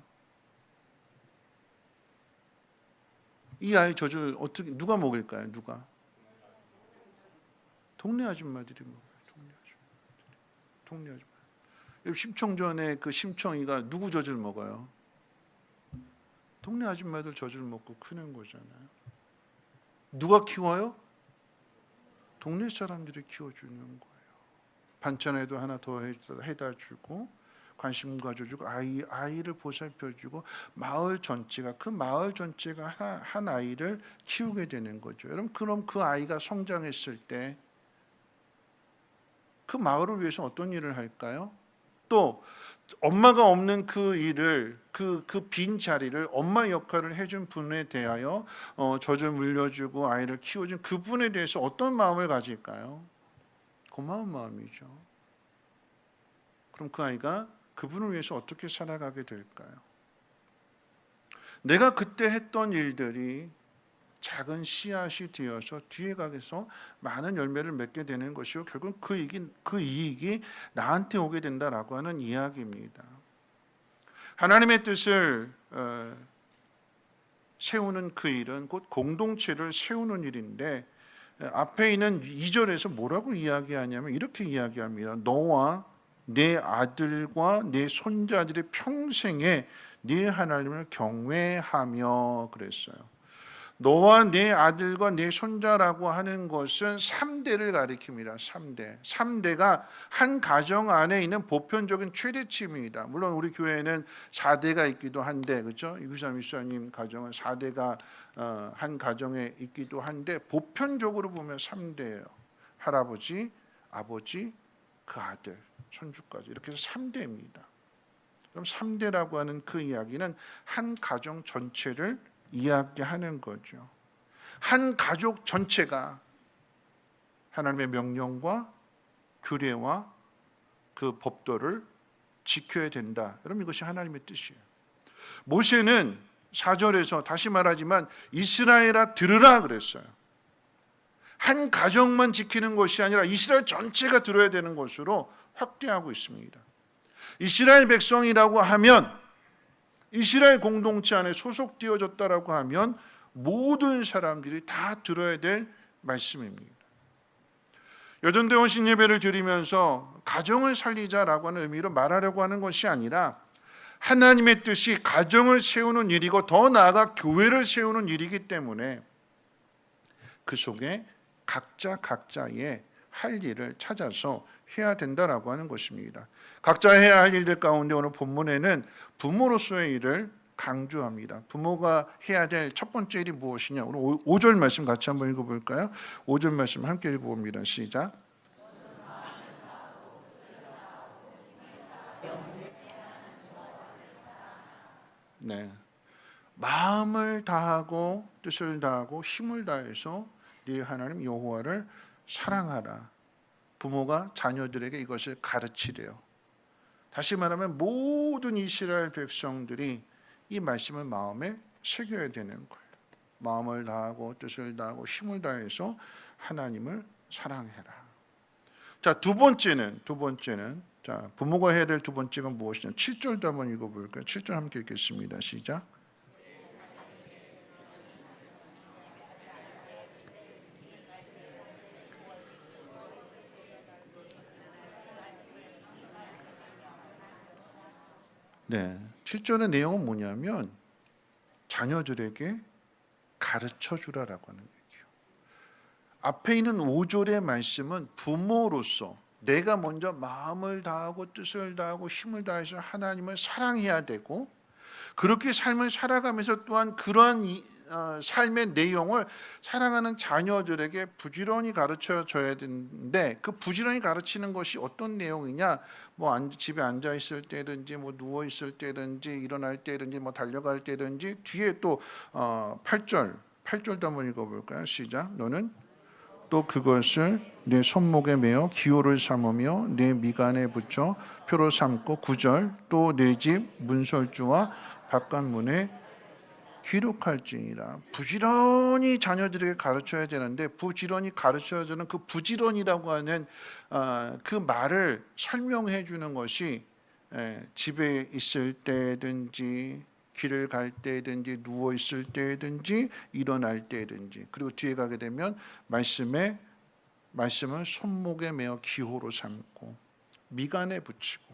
이 아이 젖을 어떻게 누가 먹을까요? 누가? 동네 아줌마들이 먹어요. 동네 아줌마. 심청전에 그 심청이가 누구 젖을 먹어요? 동네 아줌마들 젖을 먹고 크는 거잖아요. 누가 키워요? 동네 사람들이 키워주는 거예요. 반찬에도 하나 더 해다 주고 관심 가져주고 아이를 보살펴주고 마을 전체가 그 마을 전체가 한 아이를 키우게 되는 거죠. 여러분 그럼 그 아이가 성장했을 때 그 마을을 위해서 어떤 일을 할까요? 또 엄마가 없는 그 일을 그 빈 자리를 엄마 역할을 해준 분에 대하여 젖을 물려주고 아이를 키워준 그분에 대해서 어떤 마음을 가질까요? 고마운 마음이죠. 그럼 그 아이가 그분을 위해서 어떻게 살아가게 될까요? 내가 그때 했던 일들이 작은 씨앗이 되어서 뒤에 가서 많은 열매를 맺게 되는 것이고 결국 그 이익이 나한테 오게 된다라고 하는 이야기입니다. 하나님의 뜻을 세우는 그 일은 곧 공동체를 세우는 일인데 앞에 있는 2절에서 뭐라고 이야기하냐면 이렇게 이야기합니다. 너와 내 아들과 내 손자들의 평생에 네 하나님을 경외하며 그랬어요. 너와 내 아들과 내 손자라고 하는 것은 3대를 가리킵니다. 3대가 한 가정 안에 있는 보편적인 최대치입니다. 물론 우리 교회는 4대가 있기도 한데 그렇죠? 이규삼 목사님 가정은 4대가 한 가정에 있기도 한데 보편적으로 보면 3대예요. 할아버지, 아버지, 그 아들, 손주까지 이렇게 해서 3대입니다. 그럼 3대라고 하는 그 이야기는 한 가정 전체를 이야기하는 거죠. 한 가족 전체가 하나님의 명령과 규례와 그 법도를 지켜야 된다. 여러분 이것이 하나님의 뜻이에요. 모세는 4절에서 다시 말하지만 이스라엘아 들으라 그랬어요. 한 가정만 지키는 것이 아니라 이스라엘 전체가 들어야 되는 것으로 확대하고 있습니다. 이스라엘 백성이라고 하면 이스라엘 공동체 안에 소속되어졌다라고 하면 모든 사람들이 다 들어야 될 말씀입니다. 여전대 헌신 예배를 드리면서 가정을 살리자라고 하는 의미로 말하려고 하는 것이 아니라 하나님의 뜻이 가정을 세우는 일이고 더 나아가 교회를 세우는 일이기 때문에 그 속에 각자의 할 일을 찾아서 해야 된다라고 하는 것입니다. 각자 해야 할 일들 가운데 오늘 본문에는 부모로서의 일을 강조합니다. 부모가 해야 될 첫 번째 일이 무엇이냐? 오늘 5절 말씀 같이 한번 읽어볼까요? 5절 말씀 함께 읽어봅니다. 시작. 네, 마음을 다하고 뜻을 다하고 힘을 다해서 네 하나님 여호와를 사랑하라. 부모가 자녀들에게 이것을 가르치래요. 다시 말하면 모든 이스라엘 백성들이 이 말씀을 마음에 새겨야 되는 거예요. 마음을 다하고 뜻을 다하고 힘을 다해서 하나님을 사랑해라. 자, 두 번째는 자, 부모가 해야 될 두 번째가 무엇이냐? 7절도 한번 읽어볼까요? 7절 함께 읽겠습니다. 시작. 네, 7절의 내용은 뭐냐면 자녀들에게 가르쳐 주라라고 하는 얘기예요. 앞에 있는 5절의 말씀은 부모로서 내가 먼저 마음을 다하고 뜻을 다하고 힘을 다해서 하나님을 사랑해야 되고 그렇게 삶을 살아가면서 또한 그러한 삶의 내용을 사랑하는 자녀들에게 부지런히 가르쳐줘야 되는데 그 부지런히 가르치는 것이 어떤 내용이냐? 뭐 집에 앉아 있을 때든지 뭐 누워 있을 때든지 일어날 때든지 뭐 달려갈 때든지 뒤에 또 8절도 한번 읽어볼까요? 시작. 너는 또 그것을 내 손목에 매어 기호를 삼으며 내 미간에 붙여 표로 삼고 9절 또 내 집 문설주와 바깥문에 기록할지니라. 부지런히 자녀들에게 가르쳐야 되는데 부지런히 가르쳐야 되는 그 부지런이라고 하는 그 말을 설명해 주는 것이 집에 있을 때든지 길을 갈 때든지 누워 있을 때든지 일어날 때든지 그리고 뒤에 가게 되면 말씀을 손목에 매어 기호로 삼고 미간에 붙이고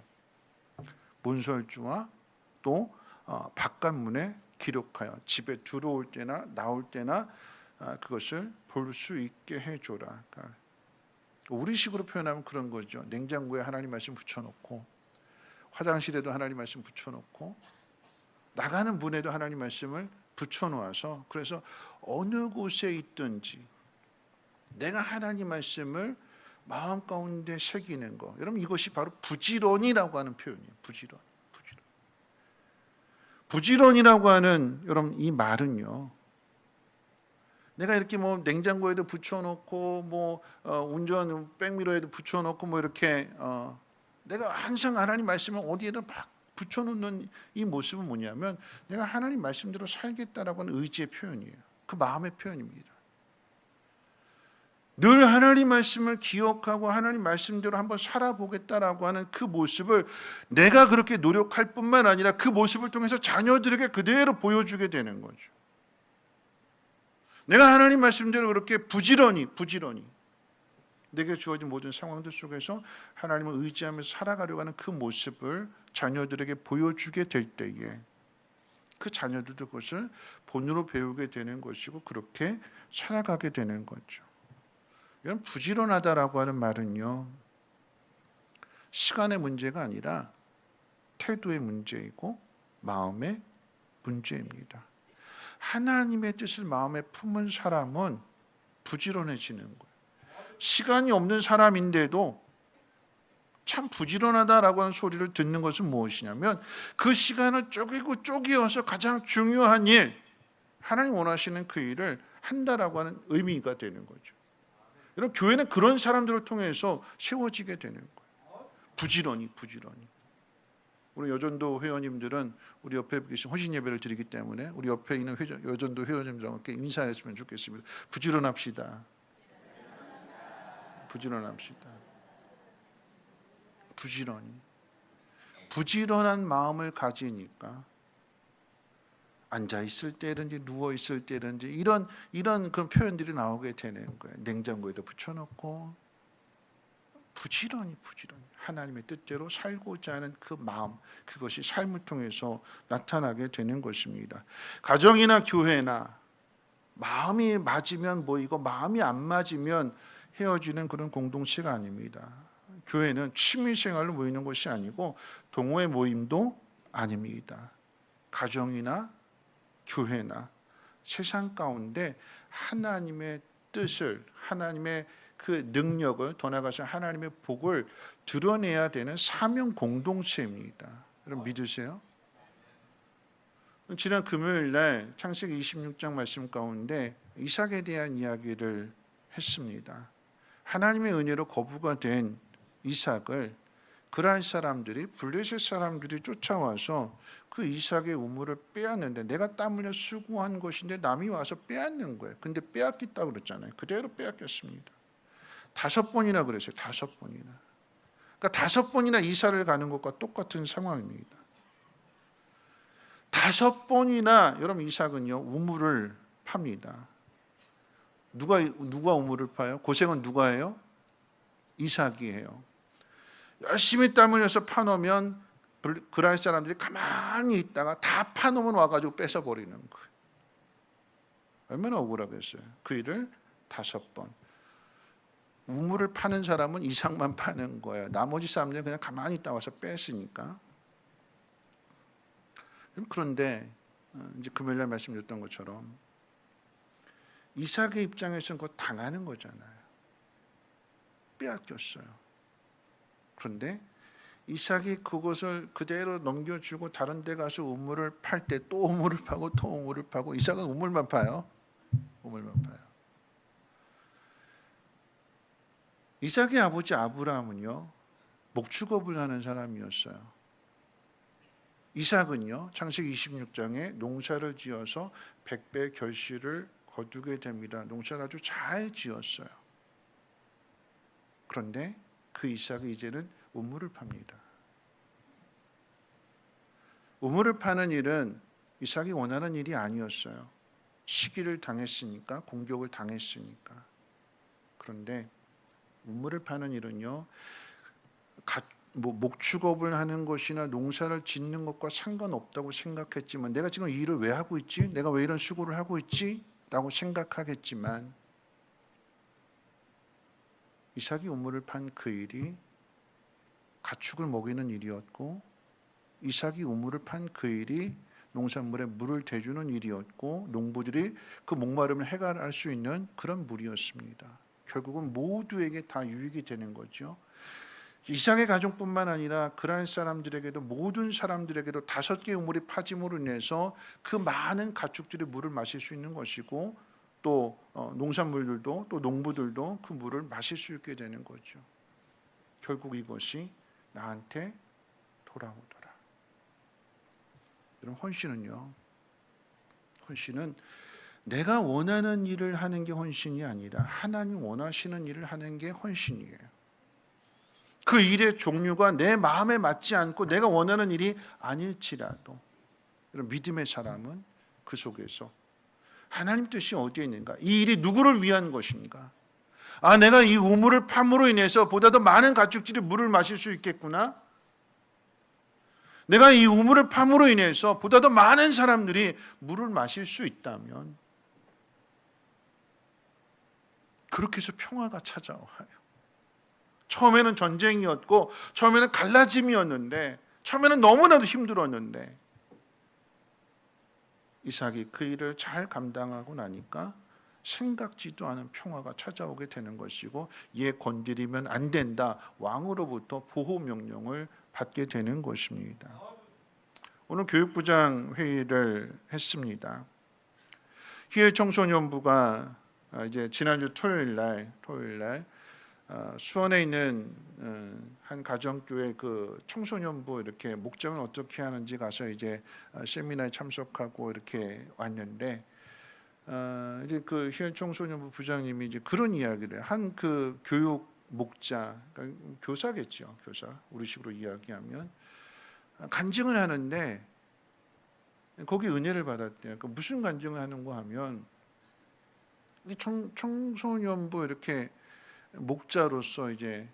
문설주와 또 바깥문에 기록하여 집에 들어올 때나 나올 때나 그것을 볼 수 있게 해줘라. 그러니까 우리식으로 표현하면 그런 거죠. 냉장고에 하나님 말씀 붙여놓고 화장실에도 하나님 말씀 붙여놓고 나가는 문에도 하나님 말씀을 붙여놓아서 그래서 어느 곳에 있든지 내가 하나님 말씀을 마음 가운데 새기는 거. 여러분 이것이 바로 부지런이라고 하는 표현이에요. 부지런이라고 하는 여러분 이 말은요. 내가 이렇게 뭐 냉장고에도 붙여놓고 뭐 운전 백미러에도 붙여놓고 뭐 이렇게 내가 항상 하나님 말씀을 어디에도 막 붙여놓는 이 모습은 뭐냐면 내가 하나님 말씀대로 살겠다라고 하는 의지의 표현이에요. 그 마음의 표현입니다. 늘 하나님 말씀을 기억하고 하나님 말씀대로 한번 살아보겠다라고 하는 그 모습을 내가 그렇게 노력할 뿐만 아니라 그 모습을 통해서 자녀들에게 그대로 보여주게 되는 거죠. 내가 하나님 말씀대로 그렇게 부지런히 내게 주어진 모든 상황들 속에서 하나님을 의지하면서 살아가려고 하는 그 모습을 자녀들에게 보여주게 될 때에 그 자녀들도 그것을 본으로 배우게 되는 것이고 그렇게 살아가게 되는 거죠. 이런 부지런하다라고 하는 말은요, 시간의 문제가 아니라 태도의 문제이고 마음의 문제입니다. 하나님의 뜻을 마음에 품은 사람은 부지런해지는 거예요. 시간이 없는 사람인데도 참 부지런하다라고 하는 소리를 듣는 것은 무엇이냐면 그 시간을 쪼개고 쪼개어서 가장 중요한 일, 하나님 원하시는 그 일을 한다라고 하는 의미가 되는 거죠. 여러분, 교회는 그런 사람들을 통해서 세워지게 되는 거예요. 부지런히. 우리 여전도 회원님들은 우리 옆에 계신 헌신 예배를 드리기 때문에 우리 옆에 있는 여전도 회원님들과 함께 인사했으면 좋겠습니다. 부지런합시다. 부지런한 마음을 가지니까 앉아 있을 때든지 누워 있을 때든지 이런 그런 표현들이 나오게 되는 거예요. 냉장고에다 붙여놓고 부지런히 하나님의 뜻대로 살고자 하는 그 마음, 그것이 삶을 통해서 나타나게 되는 것입니다. 가정이나 교회나 마음이 맞으면 모이고 마음이 안 맞으면 헤어지는 그런 공동체가 아닙니다. 교회는 취미생활로 모이는 것이 아니고 동호회 모임도 아닙니다. 가정이나 교회나 세상 가운데 하나님의 뜻을, 하나님의 그 능력을, 더 나아가서 하나님의 복을 드러내야 되는 사명 공동체입니다. 여러분 믿으세요? 지난 금요일 날 창세기 26장 말씀 가운데 이삭에 대한 이야기를 했습니다. 하나님의 은혜로 거부가 된 이삭을 그랄 사람들이, 블레셋 사람들이 쫓아와서 그 이삭의 우물을 빼앗는데, 내가 땀 흘려 수고한 것인데 남이 와서 빼앗는 거예요. 근데 빼앗겼다고 그랬잖아요. 그대로 빼앗겼습니다. 5번이나 그랬어요. 5번이나. 그러니까 5번이나 이사를 가는 것과 똑같은 상황입니다. 5번이나 여러분 이삭은요 우물을 팝니다. 누가 우물을 파요? 고생은 누가 해요? 이삭이 해요. 열심히 땀 흘려서 파놓으면 그랄 사람들이 가만히 있다가 다 파놓으면 와가지고 뺏어버리는 거예요. 얼마나 억울하겠어요. 그 일을 5번. 우물을 파는 사람은 이삭만 파는 거예요. 나머지 사람들은 그냥 가만히 있다 와서 뺐으니까. 그런데 이제 금요일날 말씀드렸던 것처럼 이삭의 입장에서는 그거 당하는 거잖아요. 빼앗겼어요. 그런데 이삭이 그것을 그대로 넘겨주고 다른 데 가서 우물을 팔 때 또 우물을 파고 또 우물을 파고, 이삭은 우물만 파요. 이삭의 아버지 아브라함은요 목축업을 하는 사람이었어요. 이삭은요 창세기 26장에 농사를 지어서 100배 결실을 거두게 됩니다. 농사를 아주 잘 지었어요. 그런데 그 이삭이 이제는 우물을 팝니다. 우물을 파는 일은 이삭이 원하는 일이 아니었어요. 시기를 당했으니까, 공격을 당했으니까. 그런데 우물을 파는 일은요 목축업을 하는 것이나 농사를 짓는 것과 상관없다고 생각했지만, 내가 지금 이 일을 왜 하고 있지? 내가 왜 이런 수고를 하고 있지? 라고 생각하겠지만, 이삭이 우물을 판 그 일이 가축을 먹이는 일이었고, 이삭이 우물을 판 그 일이 농산물에 물을 대주는 일이었고, 농부들이 그 목마름을 해결할 수 있는 그런 물이었습니다. 결국은 모두에게 다 유익이 되는 거죠. 이삭의 가족뿐만 아니라 그랄 사람들에게도, 모든 사람들에게도 5개의 우물이 파짐으로 인해서 그 많은 가축들이 물을 마실 수 있는 것이고, 또 농산물들도, 또 농부들도 그 물을 마실 수 있게 되는 거죠. 결국 이것이 나한테 돌아오더라. 여러분, 헌신은요, 헌신은 내가 원하는 일을 하는 게 헌신이 아니라 하나님 원하시는 일을 하는 게 헌신이에요. 그 일의 종류가 내 마음에 맞지 않고 내가 원하는 일이 아닐지라도 이런 믿음의 사람은 그 속에서 하나님 뜻이 어디에 있는가? 이 일이 누구를 위한 것인가? 아, 내가 이 우물을 팜으로 인해서 보다 더 많은 가축들이 물을 마실 수 있겠구나. 내가 이 우물을 팜으로 인해서 보다 더 많은 사람들이 물을 마실 수 있다면 그렇게 해서 평화가 찾아와요. 처음에는 전쟁이었고 처음에는 갈라짐이었는데 처음에는 너무나도 힘들었는데 이삭이 그 일을 잘 감당하고 나니까 생각지도 않은 평화가 찾아오게 되는 것이고 얘 건드리면 안 된다. 왕으로부터 보호 명령을 받게 되는 것입니다. 오늘 교육부장 회의를 했습니다. 희엘 청소년부가 이제 지난주 토요일 날 수원에 있는 한 가정교회 그 청소년부 이렇게 목장을 어떻게 하는지 가서 이제 세미나에 참석하고 이렇게 왔는데 이제 그 희엘 청소년부 부장님이 이제 그런 이야기를 한 그 교육 목자, 그러니까 교사겠죠, 교사 우리식으로 이야기하면 간증을 하는데 거기 은혜를 받았대요. 그러니까 무슨 간증을 하는가 하면 청소년부 이렇게 목자로서 이제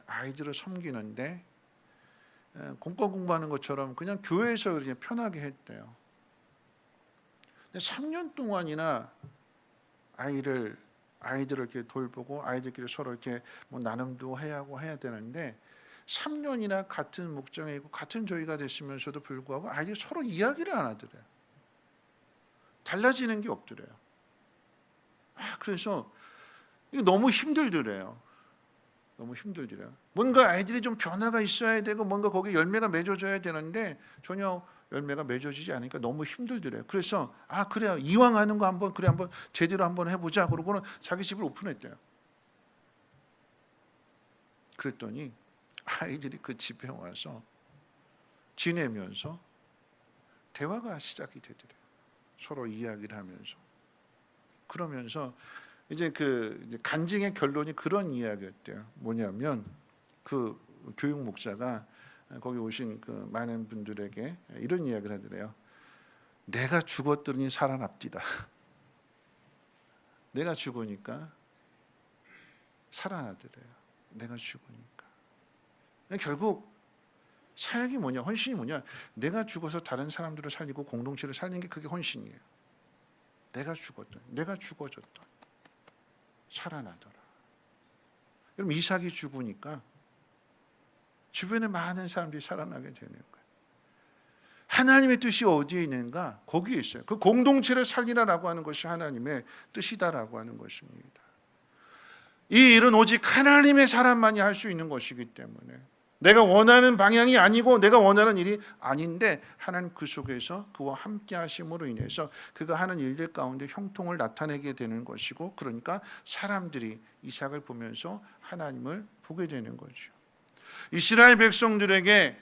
아이들을 섬기는데 공과 공부하는 것처럼 그냥 교회에서 그냥 편하게 했대요. 근데 3년 동안이나 아이들을 이렇게 돌보고 아이들끼리 서로 이렇게 뭐 나눔도 해야 되는데 3년이나 같은 목장에 있고 같은 조이가 됐으면서도 불구하고 아이들이 서로 이야기를 안 하더래요. 달라지는 게 없더래요. 그래서 이게 너무 힘들더래요. 너무 힘들더래요. 뭔가 아이들이 좀 변화가 있어야 되고 뭔가 거기에 열매가 맺어져야 되는데 전혀 열매가 맺어지지 않으니까 너무 힘들더래요. 그래서 그래요. 이왕 하는 거 한번 제대로 한번 해보자. 그러고는 자기 집을 오픈했대요. 그랬더니 아이들이 그 집에 와서 지내면서 대화가 시작이 되더래요. 서로 이야기를 하면서. 그러면서 이제 이제 간증의 결론이 그런 이야기였대요. 뭐냐면 그 교육 목사가 거기 오신 그 많은 분들에게 이런 이야기를 하더래요. 내가 죽었더니 살아납디다. 내가 죽으니까 살아나더래요. 내가 죽으니까. 결국 사역이 뭐냐, 헌신이 뭐냐, 내가 죽어서 다른 사람들을 살리고 공동체를 살리는 게 그게 헌신이에요. 내가 죽어졌더니 살아나더라. 그럼 이삭이 죽으니까 주변에 많은 사람들이 살아나게 되는 거예요. 하나님의 뜻이 어디에 있는가? 거기에 있어요. 그 공동체를 살리라라고 하는 것이 하나님의 뜻이다라고 하는 것입니다. 이 일은 오직 하나님의 사람만이 할 수 있는 것이기 때문에 내가 원하는 방향이 아니고 내가 원하는 일이 아닌데 하나님 그 속에서 그와 함께 하심으로 인해서 그가 하는 일들 가운데 형통을 나타내게 되는 것이고 그러니까 사람들이 이삭을 보면서 하나님을 보게 되는 거죠. 이스라엘 백성들에게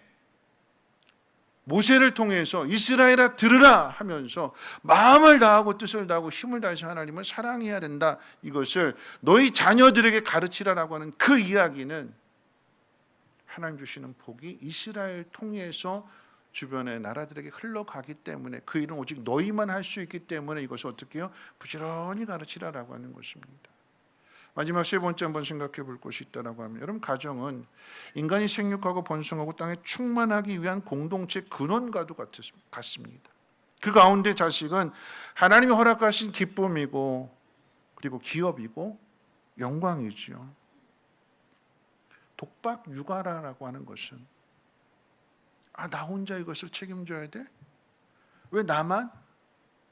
모세를 통해서 이스라엘아 들으라 하면서 마음을 다하고 뜻을 다하고 힘을 다해서 하나님을 사랑해야 된다. 이것을 너희 자녀들에게 가르치라라고 하는 그 이야기는 하나님 주시는 복이 이스라엘 통해서 주변의 나라들에게 흘러가기 때문에 그 일은 오직 너희만 할 수 있기 때문에 이것을 어떻게 해요? 부지런히 가르치라라고 하는 것입니다. 마지막 세 번째 한번 생각해 볼 것이 있다라고 하면 여러분 가정은 인간이 생육하고 번성하고 땅에 충만하기 위한 공동체 근원과도 같습니다. 그 가운데 자식은 하나님이 허락하신 기쁨이고 그리고 기업이고 영광이지요. 독박 육아라고 하는 것은 나 혼자 이것을 책임져야 돼? 왜 나만?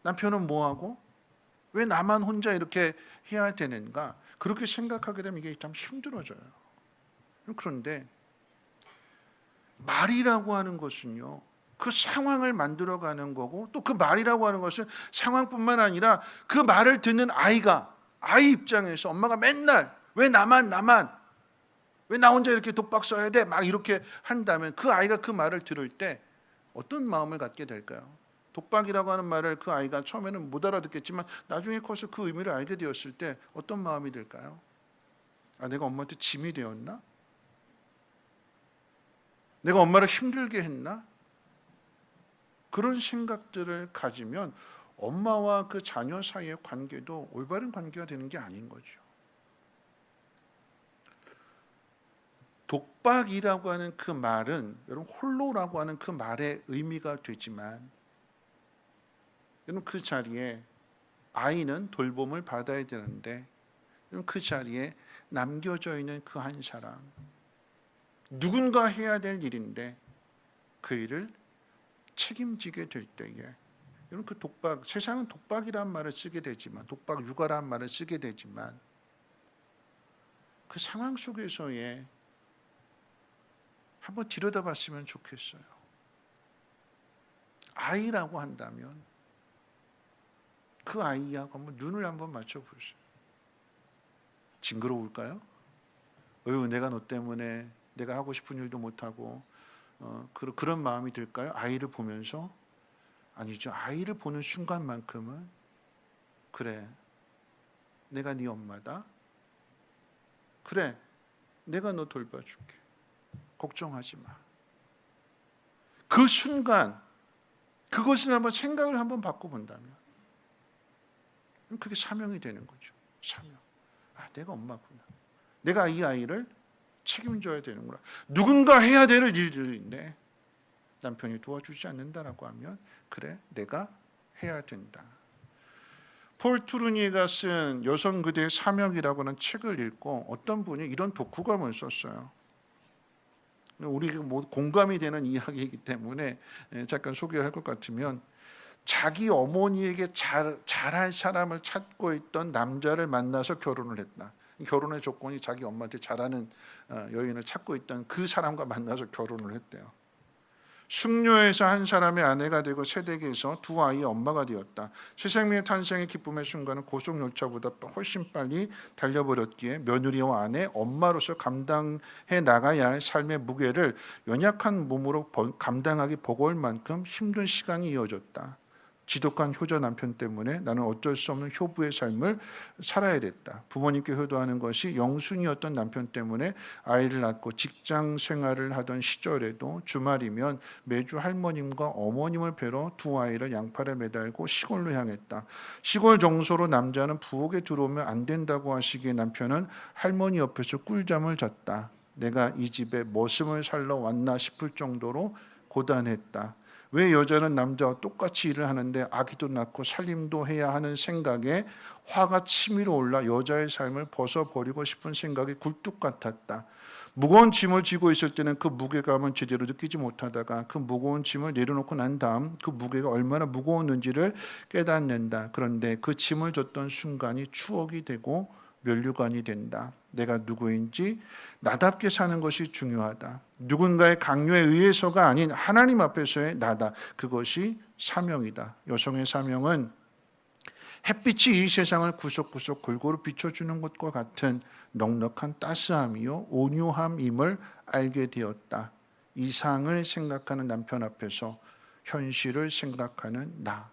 남편은 뭐하고? 왜 나만 혼자 이렇게 해야 되는가? 그렇게 생각하게 되면 이게 참 힘들어져요. 그런데 말이라고 하는 것은요, 그 상황을 만들어가는 거고 또 그 말이라고 하는 것은 상황뿐만 아니라 그 말을 듣는 아이 입장에서 엄마가 맨날 왜 나만 왜 나 혼자 이렇게 독박 써야 돼? 막 이렇게 한다면 그 아이가 그 말을 들을 때 어떤 마음을 갖게 될까요? 독박이라고 하는 말을 그 아이가 처음에는 못 알아듣겠지만 나중에 커서 그 의미를 알게 되었을 때 어떤 마음이 들까요? 아, 내가 엄마한테 짐이 되었나? 내가 엄마를 힘들게 했나? 그런 생각들을 가지면 엄마와 그 자녀 사이의 관계도 올바른 관계가 되는 게 아닌 거죠. 독박이라고 하는 그 말은 여러분 홀로라고 하는 그 말의 의미가 되지만 여러분 그 자리에 아이는 돌봄을 받아야 되는데 여러분 그 자리에 남겨져 있는 그 한 사람 누군가 해야 될 일인데 그 일을 책임지게 될 때에 여러분 그 독박, 세상은 독박이란 말을 쓰게 되지만 독박 육아란 말을 쓰게 되지만 그 상황 속에서의 한번 들여다봤으면 좋겠어요. 아이라고 한다면 그 아이하고 한번 눈을 한번 맞춰보세요. 징그러울까요? 어휴, 내가 너 때문에 내가 하고 싶은 일도 못하고 그런 마음이 들까요? 아이를 보면서? 아니죠. 아이를 보는 순간만큼은 그래, 내가 네 엄마다. 그래, 내가 너 돌봐줄게. 걱정하지 마. 그 순간 그것을 한번 생각을 한번 바꿔본다면 그게 사명이 되는 거죠. 사명. 아, 내가 엄마구나. 내가 이 아이를 책임져야 되는구나. 누군가 해야 될 일들인데 남편이 도와주지 않는다라고 하면 그래, 내가 해야 된다. 폴 투르니가 쓴 여성 그대의 사명이라고 하는 책을 읽고 어떤 분이 이런 독후감을 썼어요. 우리 공감이 되는 이야기이기 때문에 잠깐 소개할 것 같으면 자기 어머니에게 잘할 사람을 찾고 있던 남자를 만나서 결혼을 했다. 결혼의 조건이 자기 엄마한테 잘하는 여인을 찾고 있던 그 사람과 만나서 결혼을 했대요. 숙녀에서 한 사람의 아내가 되고 새댁에서 두 아이의 엄마가 되었다. 새 생명의 탄생의 기쁨의 순간은 고속열차보다 훨씬 빨리 달려버렸기에 며느리와 아내, 엄마로서 감당해 나가야 할 삶의 무게를 연약한 몸으로 감당하기 버거울 만큼 힘든 시간이 이어졌다. 지독한 효자 남편 때문에 나는 어쩔 수 없는 효부의 삶을 살아야 됐다. 부모님께 효도하는 것이 영순이었던 남편 때문에 아이를 낳고 직장 생활을 하던 시절에도 주말이면 매주 할머님과 어머님을 뵈러 두 아이를 양팔에 매달고 시골로 향했다. 시골 정서로 남자는 부엌에 들어오면 안 된다고 하시기에 남편은 할머니 옆에서 꿀잠을 잤다. 내가 이 집에 머슴을 살러 왔나 싶을 정도로 고단했다. 왜 여자는 남자와 똑같이 일을 하는데 아기도 낳고 살림도 해야 하는 생각에 화가 치밀어 올라 여자의 삶을 벗어버리고 싶은 생각이 굴뚝 같았다. 무거운 짐을 지고 있을 때는 그 무게감을 제대로 느끼지 못하다가 그 무거운 짐을 내려놓고 난 다음 그 무게가 얼마나 무거웠는지를 깨닫는다. 그런데 그 짐을 졌던 순간이 추억이 되고 면류관이 된다. 내가 누구인지 나답게 사는 것이 중요하다. 누군가의 강요에 의해서가 아닌 하나님 앞에서의 나다. 그것이 사명이다. 여성의 사명은 햇빛이 이 세상을 구석구석 골고루 비춰주는 것과 같은 넉넉한 따스함이요 온유함임을 알게 되었다. 이상을 생각하는 남편 앞에서 현실을 생각하는 나.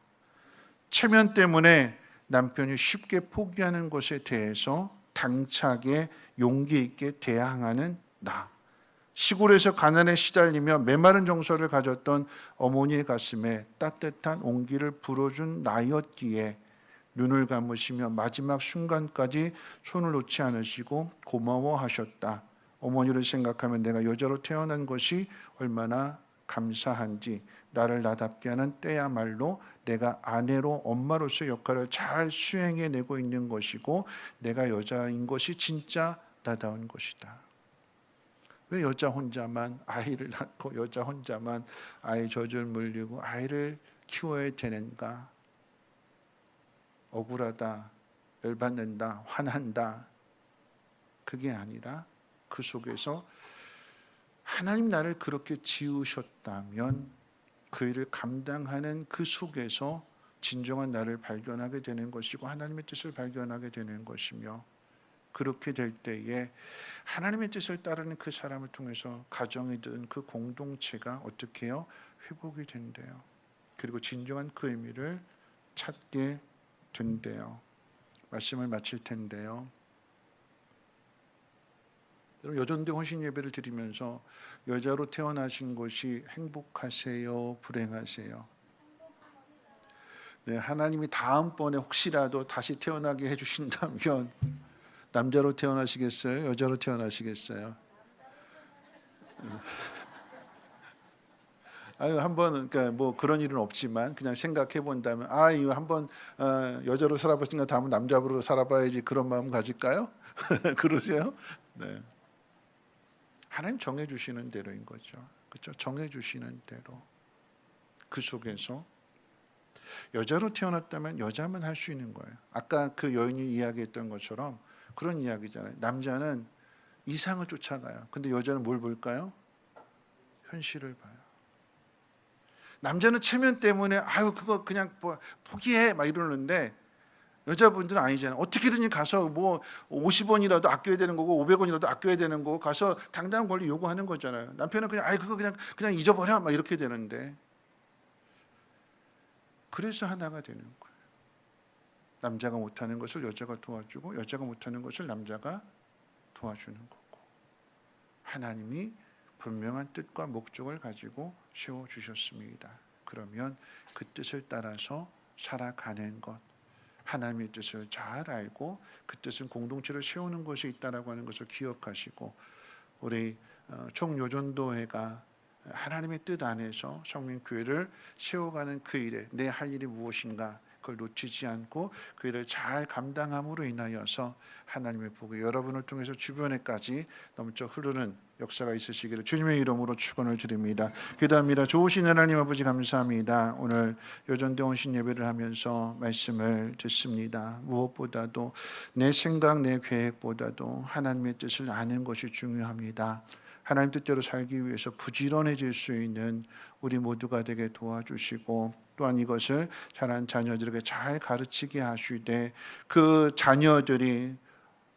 체면 때문에 남편이 쉽게 포기하는 것에 대해서 당차게 용기 있게 대항하는 나. 시골에서 가난에 시달리며 메마른 정서를 가졌던 어머니의 가슴에 따뜻한 온기를 불어준 나였기에 눈을 감으시며 마지막 순간까지 손을 놓지 않으시고 고마워하셨다. 어머니를 생각하면 내가 여자로 태어난 것이 얼마나 감사한지, 나를 나답게 하는 때야말로 내가 아내로 엄마로서의 역할을 잘 수행해내고 있는 것이고 내가 여자인 것이 진짜 나다운 것이다. 왜 여자 혼자만 아이를 낳고 여자 혼자만 아이 젖을 물리고 아이를 키워야 되는가? 억울하다, 열받는다, 화난다. 그게 아니라 그 속에서 하나님 나를 그렇게 지으셨다면 그 일을 감당하는 그 속에서 진정한 나를 발견하게 되는 것이고 하나님의 뜻을 발견하게 되는 것이며 그렇게 될 때에 하나님의 뜻을 따르는 그 사람을 통해서 가정이든 그 공동체가 어떻게 해요? 회복이 된대요. 그리고 진정한 그 의미를 찾게 된대요. 말씀을 마칠 텐데요. 여러분, 여전대 혼신 예배를 드리면서 여자로 태어나신 것이 행복하세요? 불행하세요? 네, 하나님이 다음번에 혹시라도 다시 태어나게 해주신다면 남자로 태어나시겠어요? 여자로 태어나시겠어요? 아유, 한번 그러니까 뭐 그런 일은 없지만 그냥 생각해 본다면 이거 한번 여자로 살아봤으니까 다음은 남자로 살아봐야지, 그런 마음 가질까요? 그러세요? 네. 하나님 정해 주시는 대로인 거죠. 그렇죠? 정해 주시는 대로. 그 속에서 여자로 태어났다면 여자만 할 수 있는 거예요. 아까 그 여인이 이야기했던 것처럼 그런 이야기잖아요. 남자는 이상을 쫓아가요. 근데 여자는 뭘 볼까요? 현실을 봐요. 남자는 체면 때문에 그거 그냥 포기해 막 이러는데 여자분들은 아니잖아요. 어떻게든 가서 뭐 50원이라도 아껴야 되는 거고 500원이라도 아껴야 되는 거고 가서 당당한 권리 요구하는 거잖아요. 남편은 그냥 그거 그냥 잊어버려 막 이렇게 되는데, 그래서 하나가 되는 거예요. 남자가 못하는 것을 여자가 도와주고 여자가 못하는 것을 남자가 도와주는 거고, 하나님이 분명한 뜻과 목적을 가지고 세워주셨습니다. 그러면 그 뜻을 따라서 살아가는 것, 하나님의 뜻을 잘 알고 그 뜻은 공동체를 세우는 것이 있다라고 하는 것을 기억하시고, 우리 총요전도회가 하나님의 뜻 안에서 성민교회를 세워가는 그 일에 내 할 일이 무엇인가 그걸 놓치지 않고 그 일을 잘 감당함으로 인하여서 하나님의 복이 여러분을 통해서 주변에까지 넘쳐 흐르는 역사가 있으시기를 주님의 이름으로 축원을 드립니다. 기도합니다. 좋으신 하나님 아버지, 감사합니다. 오늘 여전대 혼신 예배를 하면서 말씀을 듣습니다. 무엇보다도 내 생각, 내 계획보다도 하나님의 뜻을 아는 것이 중요합니다. 하나님 뜻대로 살기 위해서 부지런해질 수 있는 우리 모두가 되게 도와주시고, 또한 이것을 자란 자녀들에게 잘 가르치게 하시되 그 자녀들이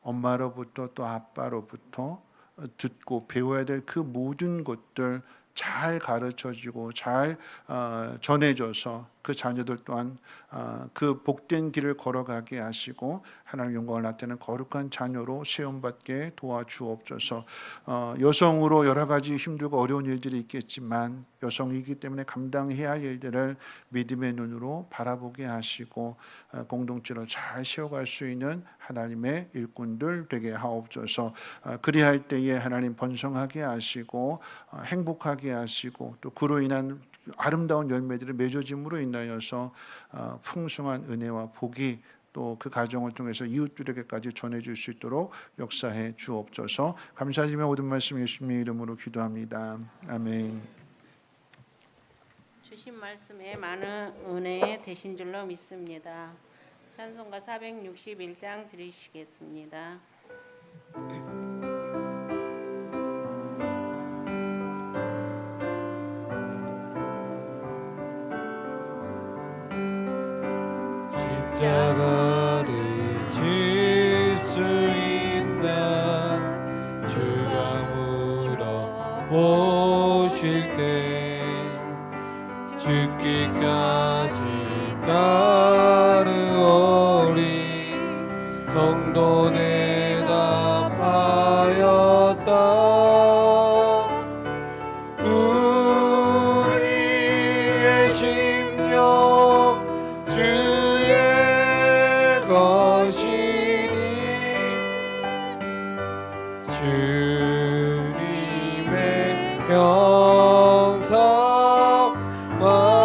엄마로부터 또 아빠로부터 듣고 배워야 될 그 모든 것들 잘 가르쳐주고 잘 전해줘서 그 자녀들 또한 그 복된 길을 걸어가게 하시고 하나님 영광을 나타내는 거룩한 자녀로 세움받게 도와주옵소서. 여성으로 여러 가지 힘들고 어려운 일들이 있겠지만 여성이기 때문에 감당해야 할 일들을 믿음의 눈으로 바라보게 하시고 공동체를 잘 세워갈 수 있는 하나님의 일꾼들 되게 하옵소서. 그리할 때에 하나님 번성하게 하시고 행복하게 하시고 또 그로 인한 아름다운 열매들을 맺어짐으로 인하여서 풍성한 은혜와 복이 또 그 가정을 통해서 이웃들에게까지 전해줄 수 있도록 역사해 주옵소서. 감사드리며 모든 말씀 예수님의 이름으로 기도합니다. 아멘. 주신 말씀에 많은 은혜 되신 줄로 믿습니다. 찬송가 461장 드리시겠습니다. 십자가를 질 수 있는 주가 물어보실 때 죽기까지 따르오리. 성도 대답하였다. 우리의 심령 주의 것이니 주님의 형상 만드소서.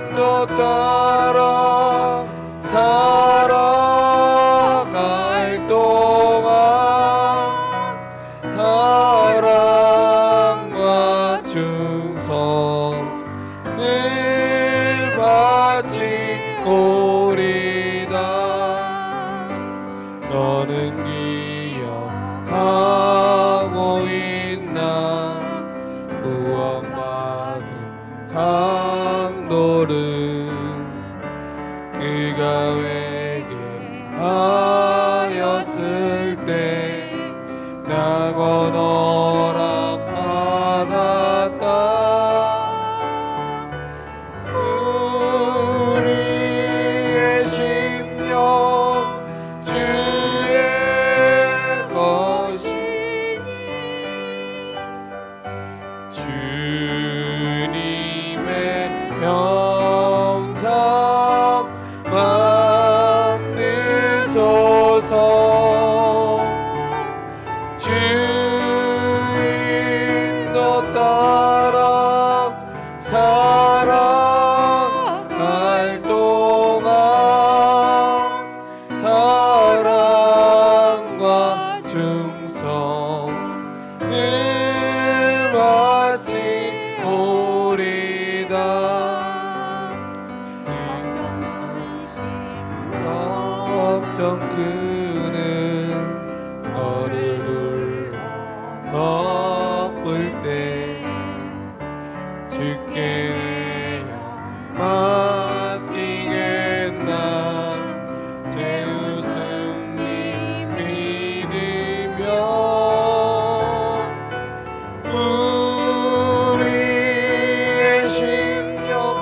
주님도 따라 살아갈 동안 사랑과 충성을 바치오리다. 너는 기억하고 있나 구원받은 강도를 그가 회개하였을 때 정크는 너를 둘러 덮을 때 주께 맡기겠나 제우스님 믿으며 우리의 심령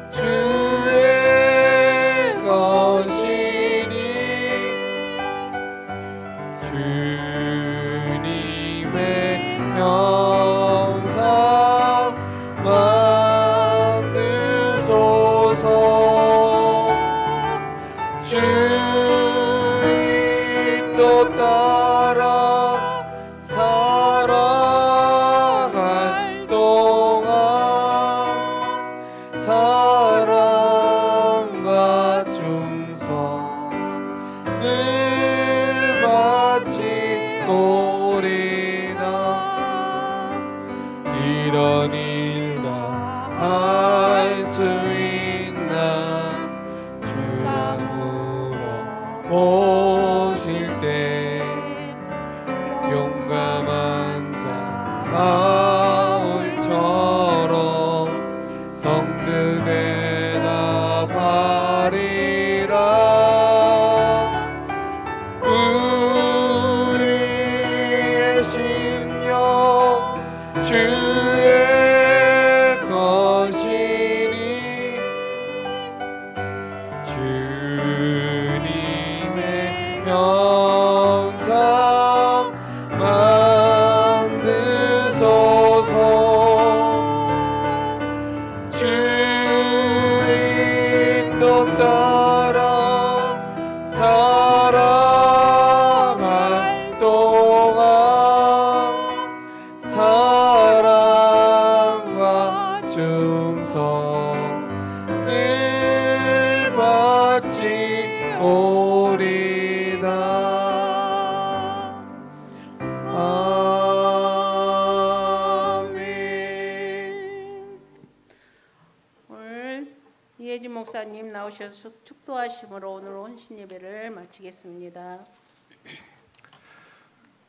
주의 것이니 주님의 형상 만드소서 주 인도 따라 살아갈 동안 사랑과 충성 늘 바치 오리다 이런 일 다 할 수 있나 주가 물어보실 때 용감한 자 바울처럼 성들 대답하리라 우리의 심령 주의 것이니 주님의 형상 만드소서 주 인도 따라 살아갈 동안 사랑과 충성 늘 바치 오리다 아멘. 오늘 이혜진 목사님 나오셔서 축도하심으로 오늘 혼신 예배를 마치겠습니다.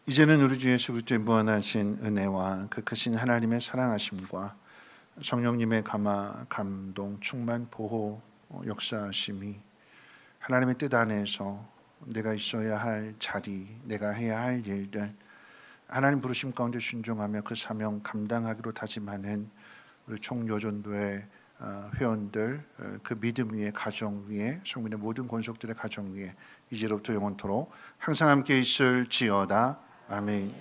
이제는 우리 주 예수 그리스도의 무한하신 은혜와 그 크신 하나님의 사랑하심과 성령님의 감동, 충만, 보호, 역사하심이 하나님의 뜻 안에서 내가 있어야 할 자리, 내가 해야 할 일들 하나님 부르심 가운데 순종하며 그 사명 감당하기로 다짐하는 우리 총여전도의 회원들 그 믿음 위에 가정 위에 성민의 모든 권속들의 가정 위에 이제로부터 영원토록 항상 함께 있을지어다. 아멘.